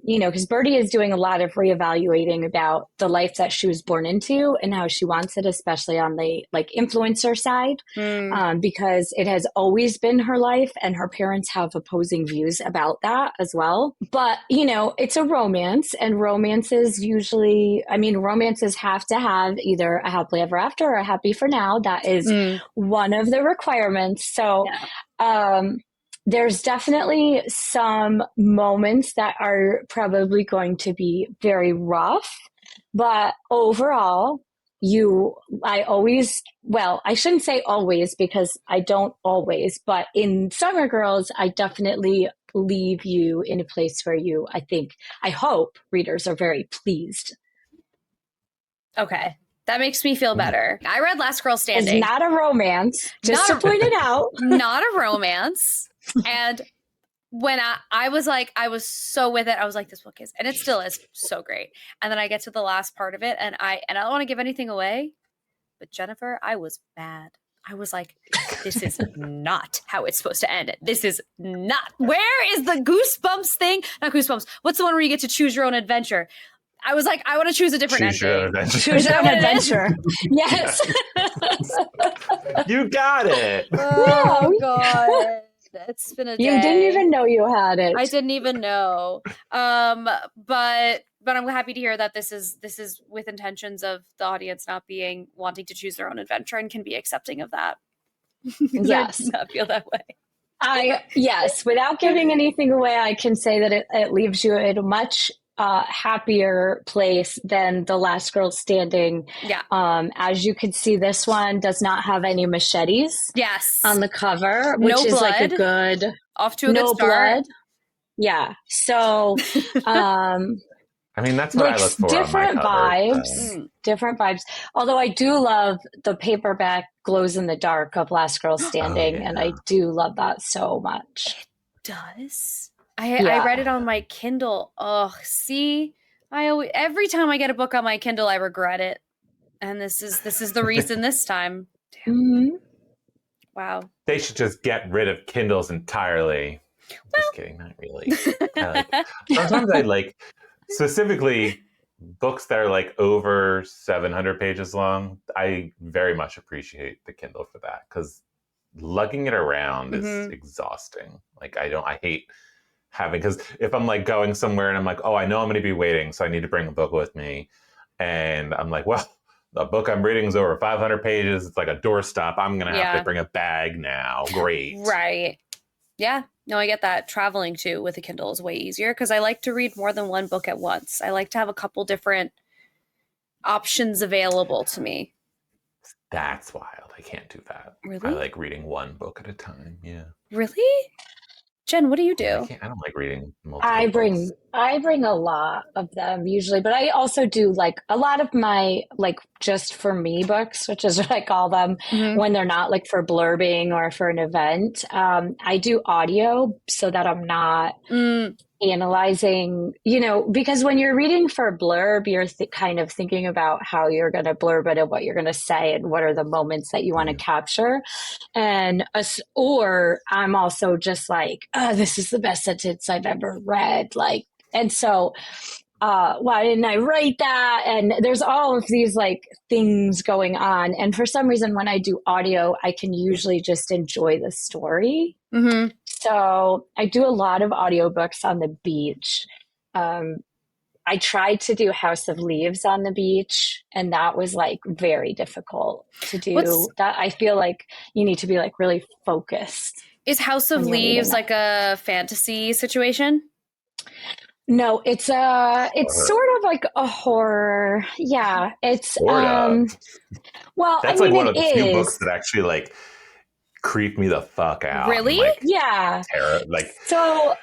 You know, because Birdie is doing a lot of reevaluating about the life that she was born into and how she wants it, especially on the like influencer side, because it has always been her life and her parents have opposing views about that as well. But, you know, it's a romance, and romances have to have either a happily ever after or a happy for now. That is one of the requirements. So, there's definitely some moments that are probably going to be very rough, but overall, I shouldn't say always because I don't always, but in Summer Girls, I definitely leave you in a place where I hope readers are very pleased. Okay. That makes me feel better. I read Last Girl Standing. It's not a romance, just to point it out. Not a romance. And when I was so with it, I was like, this book is, and it still is so great. And then I get to the last part of it, and I don't want to give anything away, but Jennifer, I was mad. I was like, this is not how it's supposed to end. This is not. Where is the Goosebumps thing? Not Goosebumps. What's the one where you get to choose your own adventure? I was like, I want to choose a different ending. Choose your own adventure. Yes. You got it. Oh, God. It's been a day. You didn't even know you had it. I didn't even know. But I'm happy to hear that this is with intentions of the audience not wanting to choose their own adventure and can be accepting of that. Yes. I did not feel that way. Yes. Without giving anything away, I can say that it leaves you in a much happier place than The Last Girl Standing. Yeah. As you can see, this one does not have any machetes. Yes. On the cover, which is like a good off to a good start. Blood. Yeah. So, I mean, that's what I look for. Different on my cover, vibes. Different vibes. Although I do love the paperback glows in the dark of Last Girl Standing, and I do love that so much. It does. I read it on my Kindle. Oh, see, every time I get a book on my Kindle, I regret it, and this is the reason this time. Mm-hmm. Wow. They should just get rid of Kindles entirely. Just kidding, not really. Sometimes I like specifically books that are like over 700 pages long. I very much appreciate the Kindle for that, because lugging it around is exhausting. Like I hate having, because if I'm like going somewhere and I'm like, oh, I know I'm going to be waiting, so I need to bring a book with me, and I'm like, well, the book I'm reading is over 500 pages. It's like a doorstop. I'm going to have to bring a bag now. Great. Right. Yeah. No, I get that. Traveling too with a Kindle is way easier because I like to read more than one book at once. I like to have a couple different options available to me. That's wild. I can't do that. Really? I like reading one book at a time. Yeah. Really? Jen, what do you do? I don't like reading multiple I books. bring a lot of them usually, but I also do like a lot of my like just for me books, which is what I call them when they're not like for blurbing or for an event. I do audio so that I'm not analyzing, because when you're reading for a blurb, you're kind of thinking about how you're going to blurb it and what you're going to say and what are the moments that you want to capture. Or I'm also just like, oh, this is the best sentence I've ever read. And so why didn't I write that? And there's all of these like things going on. And for some reason, when I do audio, I can usually just enjoy the story. Mm-hmm. So I do a lot of audiobooks on the beach. I tried to do House of Leaves on the beach, and that was like very difficult to do. That I feel like you need to be like really focused. Is House of Leaves like a fantasy situation? No, it's sort of like a horror. Yeah, it's well, that's I like mean, one of the few books that actually like creep me the fuck out. Really? Like, yeah. So.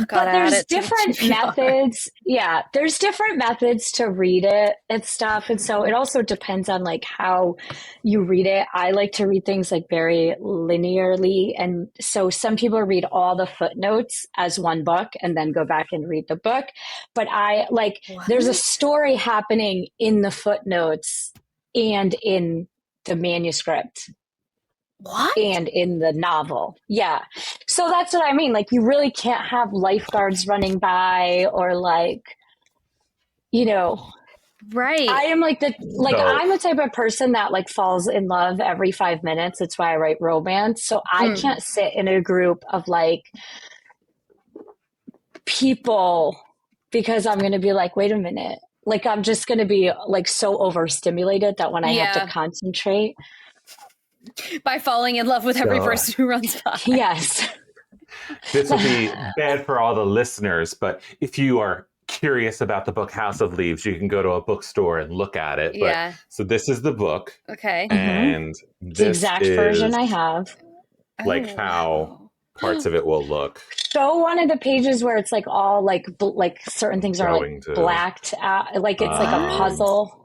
But there's different methods. Yeah, there's different methods to read it and stuff. And so it also depends on like how you read it. I like to read things like very linearly. And so some people read all the footnotes as one book and then go back and read the book. But I like, there's a story happening in the footnotes and in the manuscript. What? And in the novel. Yeah. So that's what I mean. Like, you really can't have lifeguards running by or like, you know. Right. I am like I'm the type of person that like falls in love every 5 minutes. That's why I write romance. So I can't sit in a group of like people because I'm going to be like, wait a minute. Like, I'm just going to be like so overstimulated that when I have to concentrate. By falling in love with every person who runs by. Yes. This will be bad for all the listeners, but if you are curious about the book House of Leaves, you can go to a bookstore and look at it. But, so this is the book. Okay. And this the exact version I have. Like how parts of it will look. Show one of the pages where it's like all like certain things are like blacked out. Like it's like a puzzle.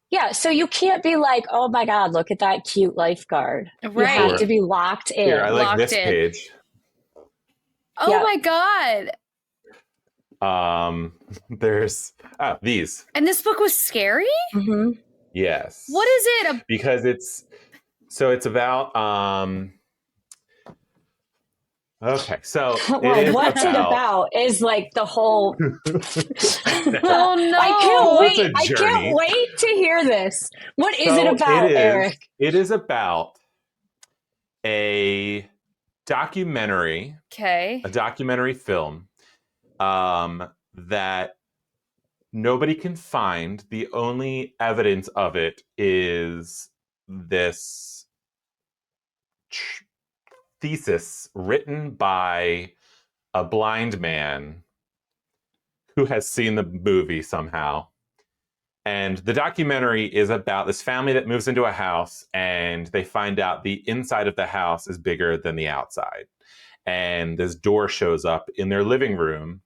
Yeah, so you can't be like, oh my God, look at that cute lifeguard. Right. You have to be locked in. Here, I like this page. Oh my God. There's these. And this book was scary? Mm-hmm. Yes. What is it? Because it's about okay, so well, what's it about is like the whole oh no. I can't wait to hear this. What is it about, Eric? It is about a documentary. Okay. A documentary film that nobody can find. The only evidence of it is this thesis written by a blind man who has seen the movie somehow. And the documentary is about this family that moves into a house and they find out the inside of the house is bigger than the outside. And this door shows up in their living room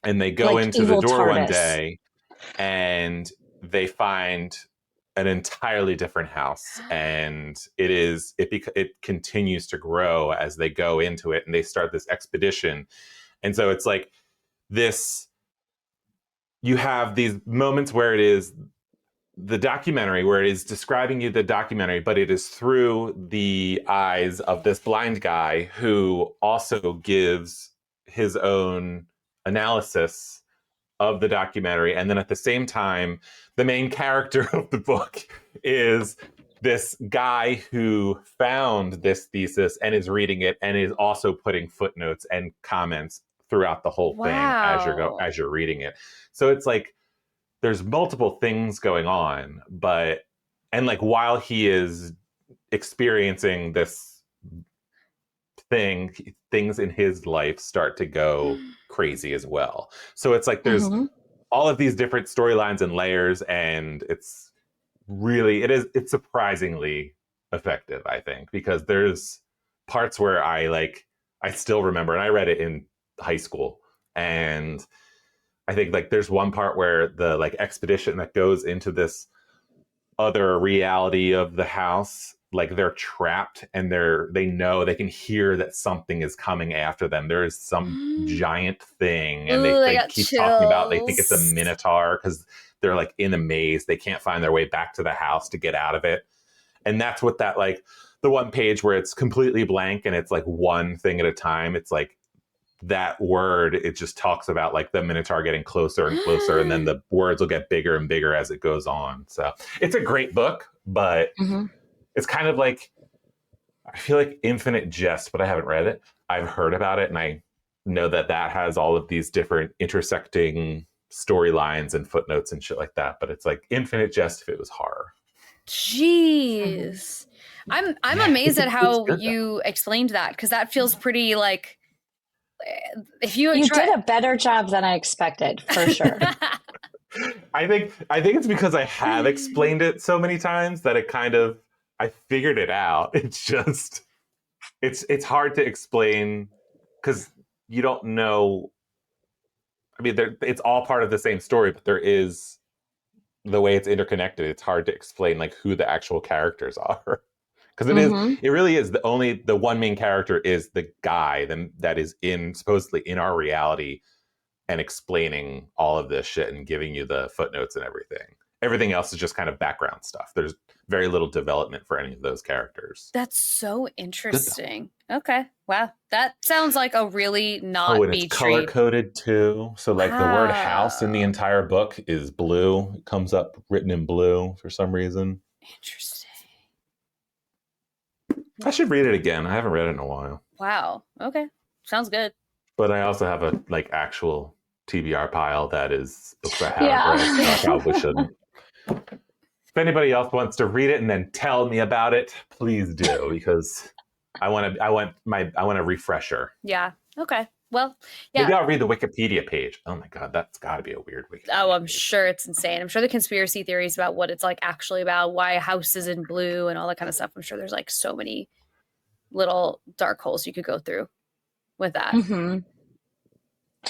and they go into the door one day and they find an entirely different house, and it continues to grow as they go into it, and they start this expedition. And so it's like this, you have these moments where it is the documentary, where it is describing you the documentary, but it is through the eyes of this blind guy who also gives his own analysis of the documentary. And then at the same time, the main character of the book is this guy who found this thesis and is reading it and is also putting footnotes and comments throughout the whole thing as you're reading it. So it's like there's multiple things going on, and like while he is experiencing this thing, things in his life start to go crazy as well. So it's like there's all of these different storylines and layers, and it's surprisingly effective, I think, because there's parts where I still remember, and I read it in high school, and I think like there's one part where the like expedition that goes into this other reality of the house, like they're trapped and they can hear that something is coming after them. There is some giant thing, and they keep talking about, they think it's a minotaur because they're like in a maze. They can't find their way back to the house to get out of it. And that's what the one page where it's completely blank and it's like one thing at a time. It's like that word, it just talks about like the Minotaur getting closer and closer, and then the words will get bigger and bigger as it goes on. So it's a great book, but it's kind of like, I feel like Infinite Jest, but I haven't read it. I've heard about it, and I know that has all of these different intersecting storylines and footnotes and shit like that. But it's like Infinite Jest if it was horror. Jeez. I'm amazed at how you explained that, because that feels pretty like, if you did a better job than I expected, for sure. I think it's because I have explained it so many times that it kind of, I figured it out. It's just, it's hard to explain because you don't know. I mean, it's all part of the same story, but there is the way it's interconnected. It's hard to explain like who the actual characters are, because it really is the one main character is the guy that is supposedly in our reality and explaining all of this shit and giving you the footnotes and everything. Everything else is just kind of background stuff. There's very little development for any of those characters. That's so interesting. Okay. Wow. That sounds like a really not and it's color coded too. So like the word house in the entire book is blue. It comes up written in blue for some reason. Interesting. I should read it again. I haven't read it in a while. Wow. Okay. Sounds good. But I also have a like actual TBR pile that is books I haven't read. So I probably shouldn't. If anybody else wants to read it and then tell me about it, please do, because I want a refresher. Yeah. Okay. Well, yeah. Maybe I'll read the Wikipedia page. Oh my God, that's got to be a weird Wikipedia. Oh, I'm sure it's insane. I'm sure the conspiracy theories about what it's like actually about, why a house is in blue and all that kind of stuff. I'm sure there's like so many little dark holes you could go through with that.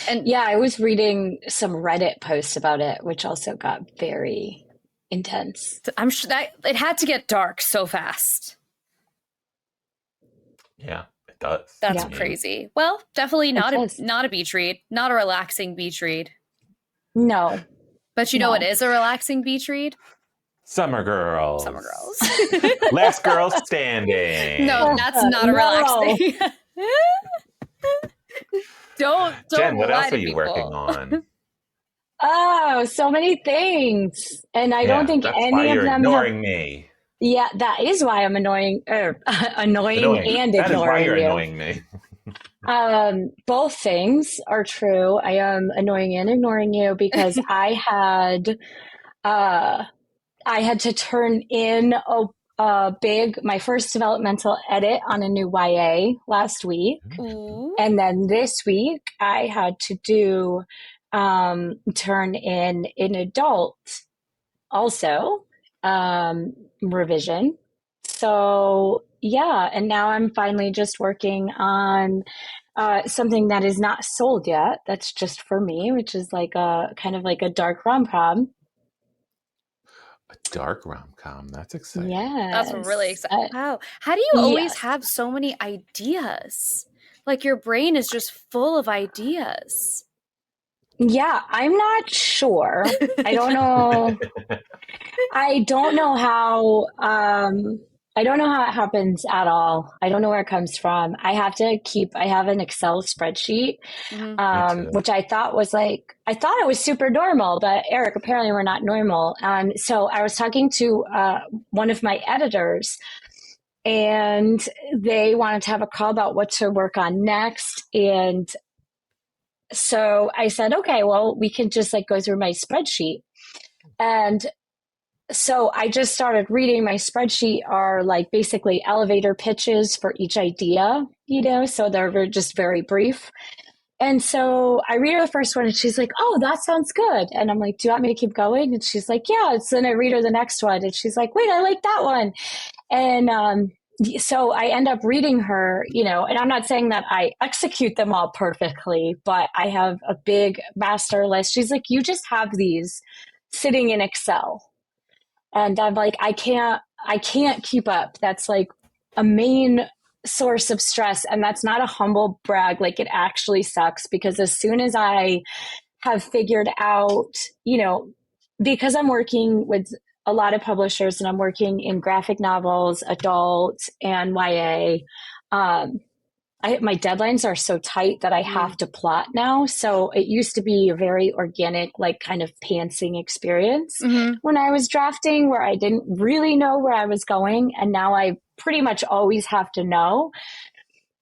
And yeah, I was reading some Reddit posts about it, which also got very intense. I'm sure that it had to get dark so fast. Yeah, it does. That's crazy. Well, definitely not a beach read, not a relaxing beach read. No. But you know what is a relaxing beach read? Summer Girls. Summer Girls. Last Girl Standing. No, that's not a relaxing. Don't Jen, what lie else to are you people. working on? Oh, so many things. And I don't think that's any why of you're them ignoring me. Yeah, that is why I'm annoying and ignoring That is why you're you. annoying me. Both things are true. I am annoying and ignoring you because I had to turn in my first developmental edit on a new YA last week. Ooh. And then this week I had to do turn in an adult also revision. So yeah, and now I'm finally just working on something that is not sold yet. That's just for me, which is like a kind of like a dark rom-com. A dark rom-com. That's exciting. Yeah, That's really exciting. Wow. How do you always have so many ideas? Like your brain is just full of ideas. Yeah, I'm not sure. I don't know. I don't know how it happens at all. I don't know where it comes from. I have an Excel spreadsheet, which I thought it was super normal, but Eric, apparently we're not normal. So I was talking to one of my editors, and they wanted to have a call about what to work on next. And so I said, okay, well, we can just like go through my spreadsheet. And so I just started reading. My spreadsheet are like basically elevator pitches for each idea, so they're just very brief. And so I read her the first one and she's like, oh, that sounds good. And I'm like, do you want me to keep going? And she's like, yeah. So then I read her the next one and she's like, wait, I like that one. And so I end up reading her, and I'm not saying that I execute them all perfectly, but I have a big master list. She's like, you just have these sitting in Excel. And I'm like, I can't keep up. That's like a main source of stress. And that's not a humble brag. Like it actually sucks, because as soon as I have figured out, because I'm working with a lot of publishers and I'm working in graphic novels, adult and YA, my deadlines are so tight that I have to plot now. So it used to be a very organic, like kind of pantsing experience when I was drafting, where I didn't really know where I was going. And now I pretty much always have to know.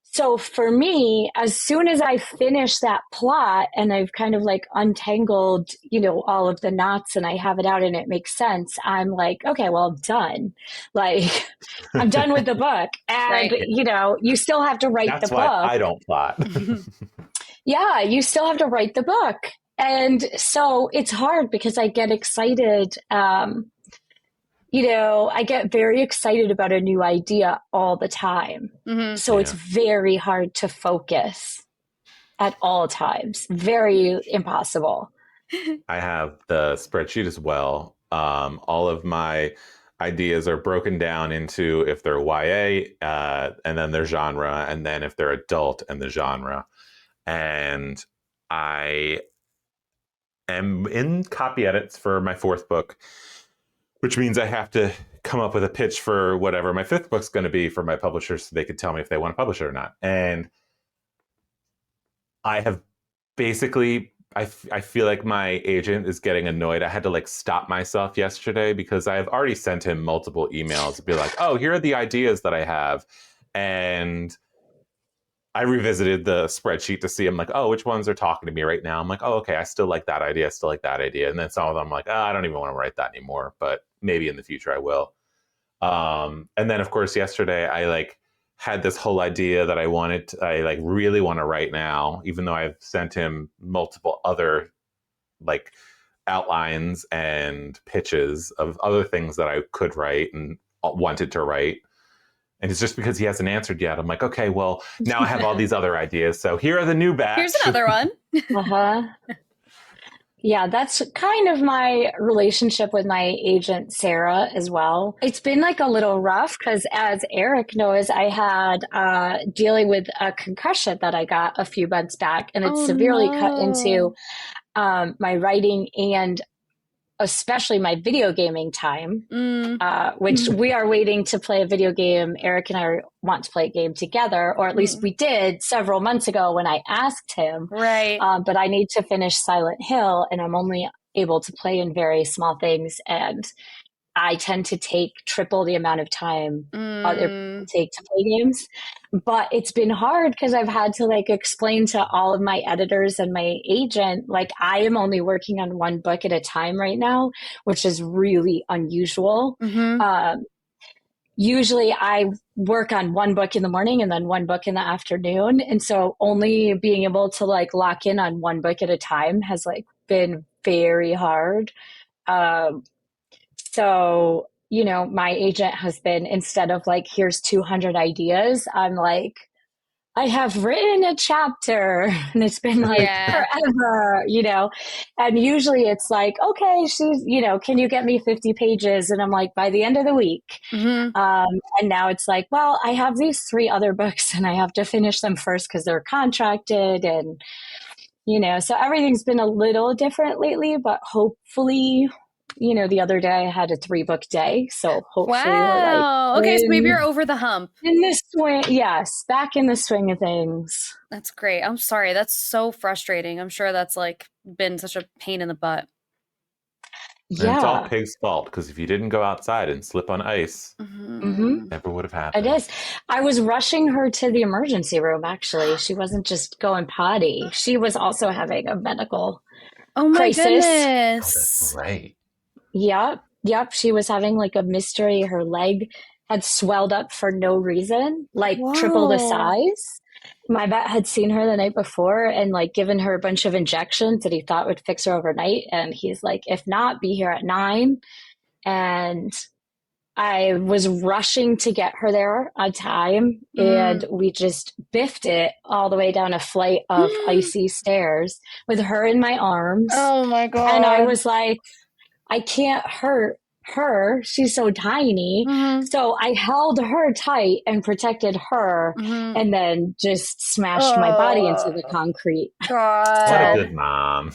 So for me, as soon as I finish that plot and I've kind of like untangled, all of the knots and I have it out and it makes sense, I'm like, okay, well, I'm done. Like, I'm done with the book. And, you still have to write the book. That's why I don't plot. Yeah, you still have to write the book. And so it's hard because I get excited. I get very excited about a new idea all the time. So it's very hard to focus at all times. Very impossible. I have the spreadsheet as well. All of my ideas are broken down into if they're YA and then their genre, and then if they're adult and the genre. And I am in copy edits for my 4th book, which means I have to come up with a pitch for whatever my 5th book's going to be for my publishers so they could tell me if they want to publish it or not. And I have basically, I feel like my agent is getting annoyed. I had to like stop myself yesterday because I've already sent him multiple emails to be like, oh, here are the ideas that I have. And I revisited the spreadsheet to see, I'm like, oh, which ones are talking to me right now? I'm like, oh, okay, I still like that idea. I still like that idea. And then some of them I'm like, oh, I don't even want to write that anymore, but maybe in the future I will. And then of course, yesterday I like had this whole idea that I really want to write now, even though I've sent him multiple other like outlines and pitches of other things that I could write and wanted to write. And it's just because he hasn't answered yet. I'm like, okay, well, now I have all these other ideas. So here are the new batch. Here's another one. Yeah, that's kind of my relationship with my agent, Sarah, as well. It's been like a little rough because, as Eric knows, I had dealing with a concussion that I got a few months back, and it severely cut into my writing and especially my video gaming time, which we are waiting to play a video game. Eric and I want to play a game together, or at least we did several months ago when I asked him. Right. But I need to finish Silent Hill, and I'm only able to play in very small things. And I tend to take triple the amount of time other people take to play games. But it's been hard because I've had to like explain to all of my editors and my agent, like I am only working on one book at a time right now, which is really unusual. Usually I work on one book in the morning and then one book in the afternoon. And so only being able to like lock in on one book at a time has like been very hard. So, my agent has been, instead of like, here's 200 ideas, I'm like, I have written a chapter, and it's been like forever, and usually it's like, okay, she's, can you get me 50 pages? And I'm like, by the end of the week. And now it's like, well, I have these 3 other books and I have to finish them first because they're contracted. And, so everything's been a little different lately, but hopefully, the other day I had a 3-book day. So hopefully we're like, okay, so maybe you're over the hump. In the swing, yes, back in the swing of things. That's great. I'm sorry. That's so frustrating. I'm sure that's like been such a pain in the butt. Yeah. And it's all Pig's fault, because if you didn't go outside and slip on ice, never would have happened. It is. I was rushing her to the emergency room, actually. She wasn't just going potty. She was also having a medical crisis. Goodness. Oh, that's right. Yep. She was having like a mystery. Her leg had swelled up for no reason, like triple the size. My vet had seen her the night before and like given her a bunch of injections that he thought would fix her overnight. And he's like, if not, be here at 9. And I was rushing to get her there on time. And we just biffed it all the way down a flight of icy stairs with her in my arms. Oh my God. And I was like, I can't hurt her. She's so tiny. So I held her tight and protected her and then just smashed my body into the concrete. God. What a good mom.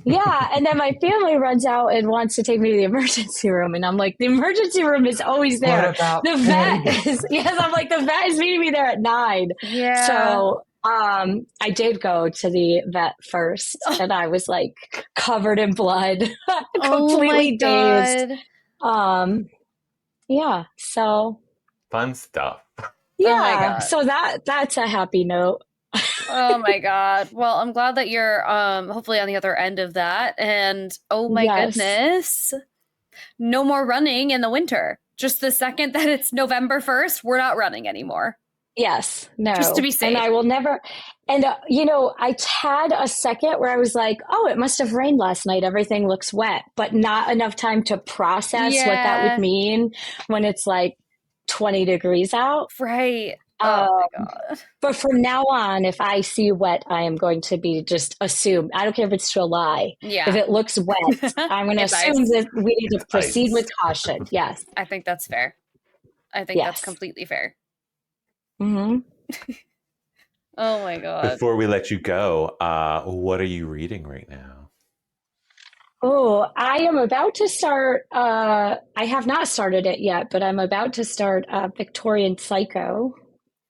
Yeah, and then my family runs out and wants to take me to the emergency room, and I'm like, the emergency room is always there. What about The vet is I'm like, the vet is meeting me there at 9. Yeah. So I did go to the vet first, and I was like covered in blood, completely dazed. Yeah, so fun stuff. Yeah, oh my God. So that's a happy note. Oh my God. Well, I'm glad that you're hopefully on the other end of that. And oh my goodness, no more running in the winter. Just the second that it's November 1st, we're not running anymore. Yes, no. Just to be safe. And I will never. And, I had a second where I was like, oh, it must have rained last night. Everything looks wet, but not enough time to process what that would mean when it's like 20 degrees out. Right. Oh my God. But from now on, if I see wet, I am going to be just assume. I don't care if it's July. Yeah. If it looks wet, I'm going to assume that we need to proceed with caution. Yes. I think that's fair. I think that's completely fair. Mm-hmm. Oh my God. Before we let you go, what are you reading right now? Oh, I am about to start. I have not started it yet, but I'm about to start Victorian Psycho.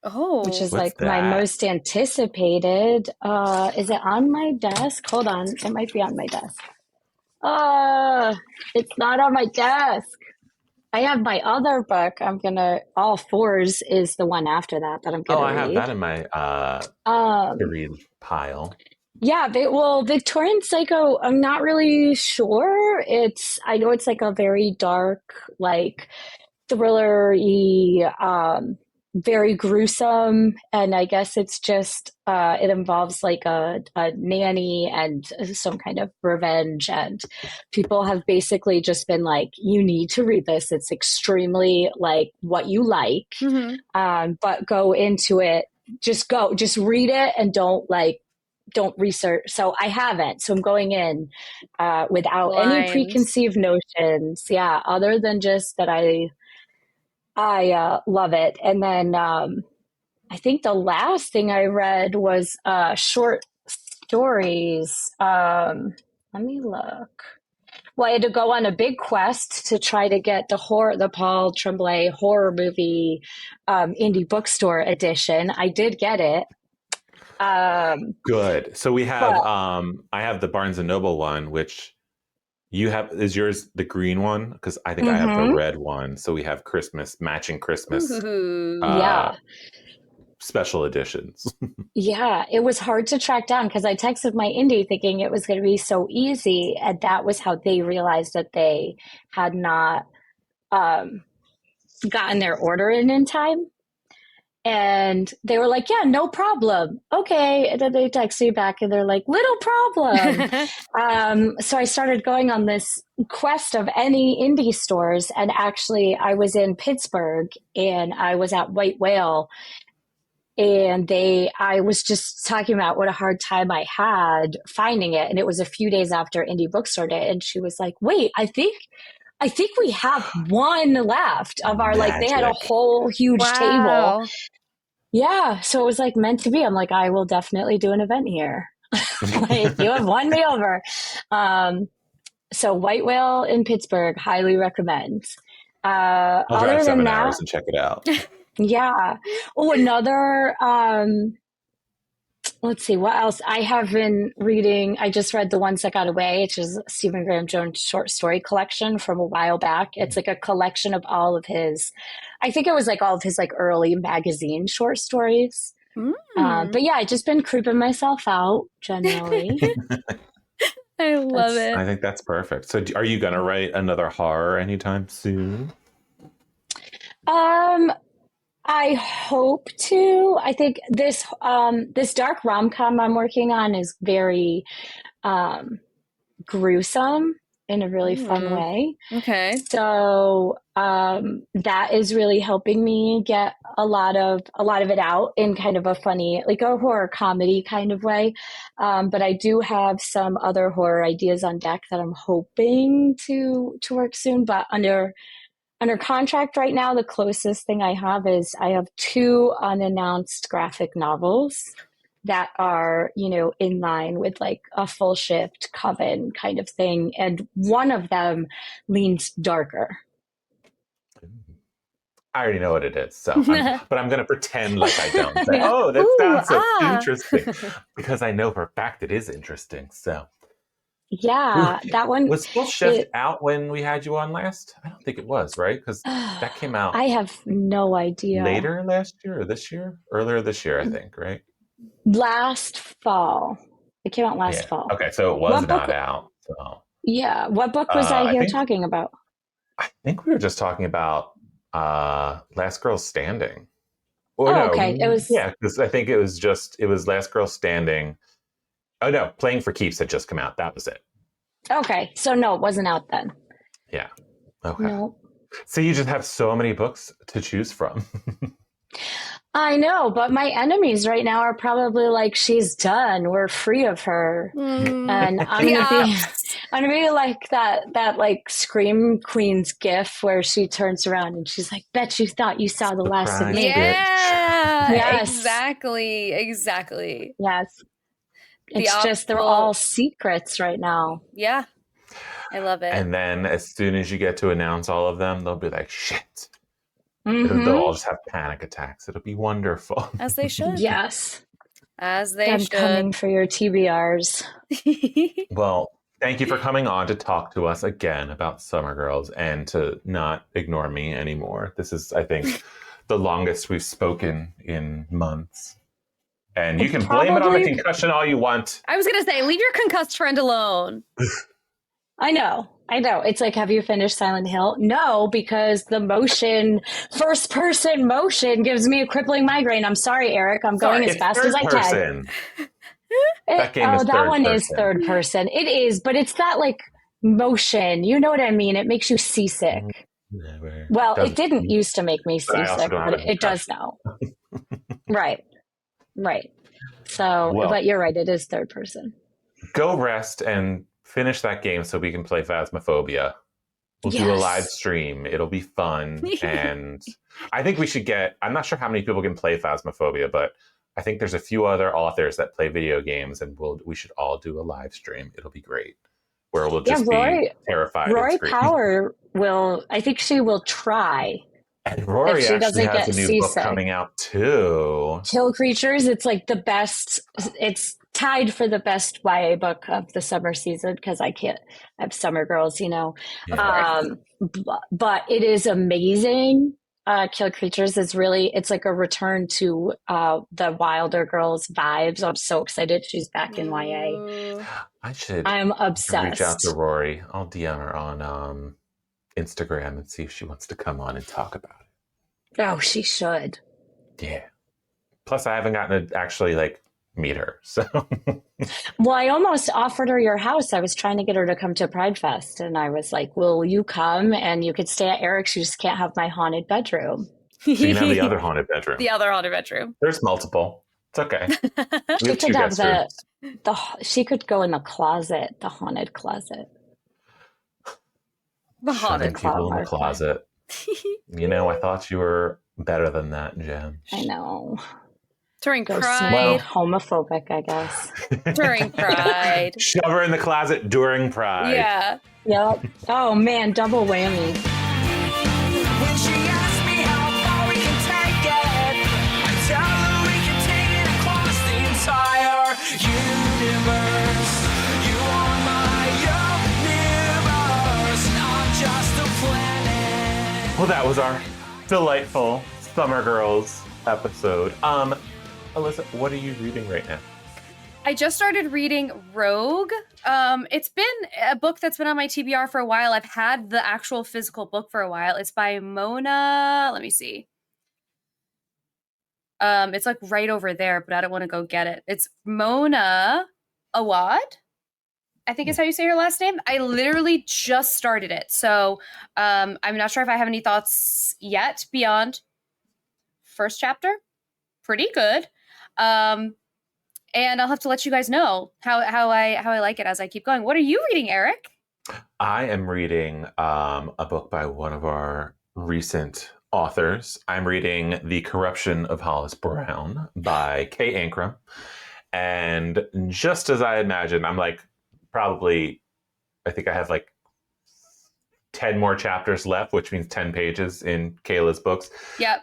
Oh, which is my most anticipated. Is it on my desk? Hold on. It might be on my desk. It's not on my desk. I have my other book. All Fours is the one after that I'm going to read. I have that in my to read pile. Yeah, Victorian Psycho, I'm not really sure. I know it's like a very dark, like thriller-y, very gruesome, and I guess it's just it involves like a nanny and some kind of revenge, and people have basically just been like, you need to read this, it's extremely like what you like. But go into it, just read it and don't research. So I haven't, so I'm going in without any preconceived notions, other than just that I love it. And then I think the last thing I read was short stories. Let me look. Well, I had to go on a big quest to try to get the Paul Tremblay horror movie indie bookstore edition. I did get it. Good. So we have I have the Barnes and Noble one, which you have. Is yours the green one? Because I think I have the red one. So we have matching Christmas special editions. Yeah, it was hard to track down because I texted my indie thinking it was going to be so easy, and that was how they realized that they had not gotten their order in time. And they were like, yeah, no problem. Okay. And then they text me back and they're like, little problem. So I started going on this quest of any indie stores. And actually I was in Pittsburgh and I was at White Whale, and I was just talking about what a hard time I had finding it. And it was a few days after Indie Bookstore Day. And she was like, wait, I think we have one left of our, they had a whole huge table. Yeah. So it was like meant to be. I'm like, I will definitely do an event here. You have won me over. So White Whale in Pittsburgh, highly recommend. I'll drive 7 hours and check it out. Yeah. Oh, another, let's see, what else? I have been reading, I just read The Ones That Got Away, which is Stephen Graham Jones' short story collection from a while back. It's like a collection of all of his early magazine short stories. But yeah, I've just been creeping myself out generally. I love it. I think that's perfect. So are you going to write another horror anytime soon? I hope to. I think this dark rom-com I'm working on is very gruesome in a really fun way. Okay. So that is really helping me get a lot of it out in kind of a funny, like a horror comedy kind of way. But I do have some other horror ideas on deck that I'm hoping to work soon, but under contract right now. The closest thing I have is I have 2 unannounced graphic novels that are, in line with like a full shift coven kind of thing. And one of them leans darker. I already know what it is, but I'm going to pretend like I don't. Say, oh, that sounds so interesting, because I know for a fact it is interesting. So, yeah, that one was Full Shift out when we had you on last. I don't think it was, right? Because that came out. I have no idea. Later last year or this year? Earlier this year, I think, right? Last fall. It came out last fall. Okay, so it was not out. So. Yeah, what book was I here talking about? I think we were just talking about Last Girl Standing. Okay. It was because I think it was Last Girl Standing. Oh no, Playing for Keeps had just come out. That was it. Okay, so no, it wasn't out then. Yeah. Okay. No. So you just have so many books to choose from. I know, but my enemies right now are probably like, she's done. We're free of her. And I'm gonna be like that like Scream Queen's gif where she turns around and she's like, bet you thought you saw the last of me. Yeah. Yes. Exactly. Yes. It's just, they're all secrets right now. Yeah. I love it. And then as soon as you get to announce all of them, they'll be like, shit. Mm-hmm. They'll all just have panic attacks. It'll be wonderful. As they should. Yes. As they should. I'm coming for your TBRs. Well, thank you for coming on to talk to us again about Summer Girls and to not ignore me anymore. This is, I think, the longest we've spoken in months. And you can blame it on the concussion all you want. I was going to say, leave your concussed friend alone. I know. It's like, have you finished Silent Hill? No, because the first person motion gives me a crippling migraine. I'm sorry, Eric. I'm going as fast as I can. That game is that one is third person. It is, but it's that like motion. You know what I mean? It makes you seasick. Well, it didn't used to make me seasick, but it does now. Right. So, but you're right. It is third person. Go rest and finish that game so we can play Phasmophobia. We'll do a live stream. It'll be fun. And I think we should I'm not sure how many people can play Phasmophobia, but I think there's a few other authors that play video games, and we should all do a live stream. It'll be great. Where we'll just be terrified. Rory Power I think she will try. And Rory actually has a new book coming out too. Kill Creatures. It's like the best. It's tied for the best YA book of the summer season because I have Summer Girls, Yeah. But it is amazing. Kill Creatures is it's like a return to the Wilder Girls vibes. I'm so excited she's back in YA. I'm obsessed. Reach out to Rory. I'll DM her on Instagram and see if she wants to come on and talk about it. Oh, she should. Yeah. Plus, I haven't gotten to actually meet her. So, well, I almost offered her your house. I was trying to get her to come to Pride Fest, and I was like, "Will you come? And you could stay at Eric's. You just can't have my haunted bedroom." So you can have the other haunted bedroom. The other haunted bedroom. There's multiple. It's okay. She could have she could go in the closet, the haunted closet. The haunted people in the closet. I thought you were better than that, Jen. I know. During Pride. Well, homophobic, I guess. During Pride. Shove her in the closet during Pride. Yeah. Yep. Oh, man, double whammy. When she asks me how far we can take it, I tell her we can take it across the entire universe. You are my universe, not just a planet. Well, that was our delightful Summer Girls episode. Alyssa, what are you reading right now? I just started reading Rogue. It's been a book that's been on my TBR for a while. I've had the actual physical book for a while. It's by Mona. Let me see. It's right over there, but I don't want to go get it. It's Mona Awad, I think is how you say her last name. I literally just started it. So I'm not sure if I have any thoughts yet beyond first chapter. Pretty good. And I'll have to let you guys know how I like it as I keep going. What are you reading, Eric? I am reading a book by one of our recent authors. I'm reading The Corruption of Hollis Brown by Kay Ancrum. And just as I imagined, I'm like, probably, I think I have like 10 more chapters left, which means 10 pages in Kayla's books. Yep.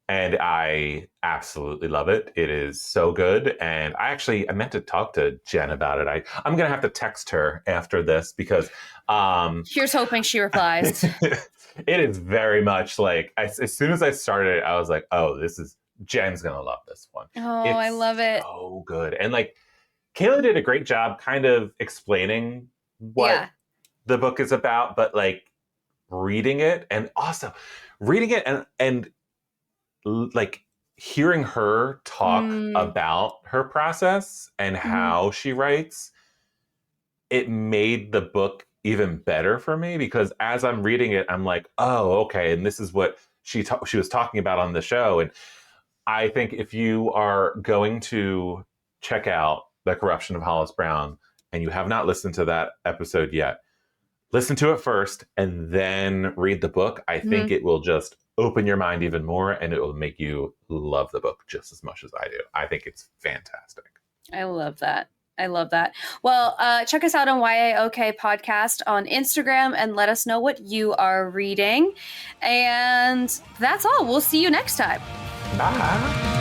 And I absolutely love it. It is so good. And I meant to talk to Jen about it. I'm going to have to text her after this because... here's hoping she replies. It is very much like, as soon as I started it, I was like, oh, Jen's going to love this one. Oh, it's I love it. So good. And like, Kayla did a great job kind of explaining what the book is about, but like reading it and like hearing her talk about her process and how she writes, it made the book even better for me because as I'm reading it, I'm like, oh, okay. And this is what she was talking about on the show. And I think if you are going to check out The Corruption of Hollis Brown and you have not listened to that episode yet, listen to it first and then read the book. I think it will just open your mind even more and it will make you love the book just as much as I do. I think it's fantastic. I love that. Well, check us out on YAOK Podcast on Instagram and let us know what you are reading. And that's all. We'll see you next time. Bye.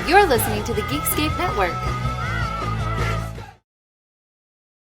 You're listening to the Geekscape Network.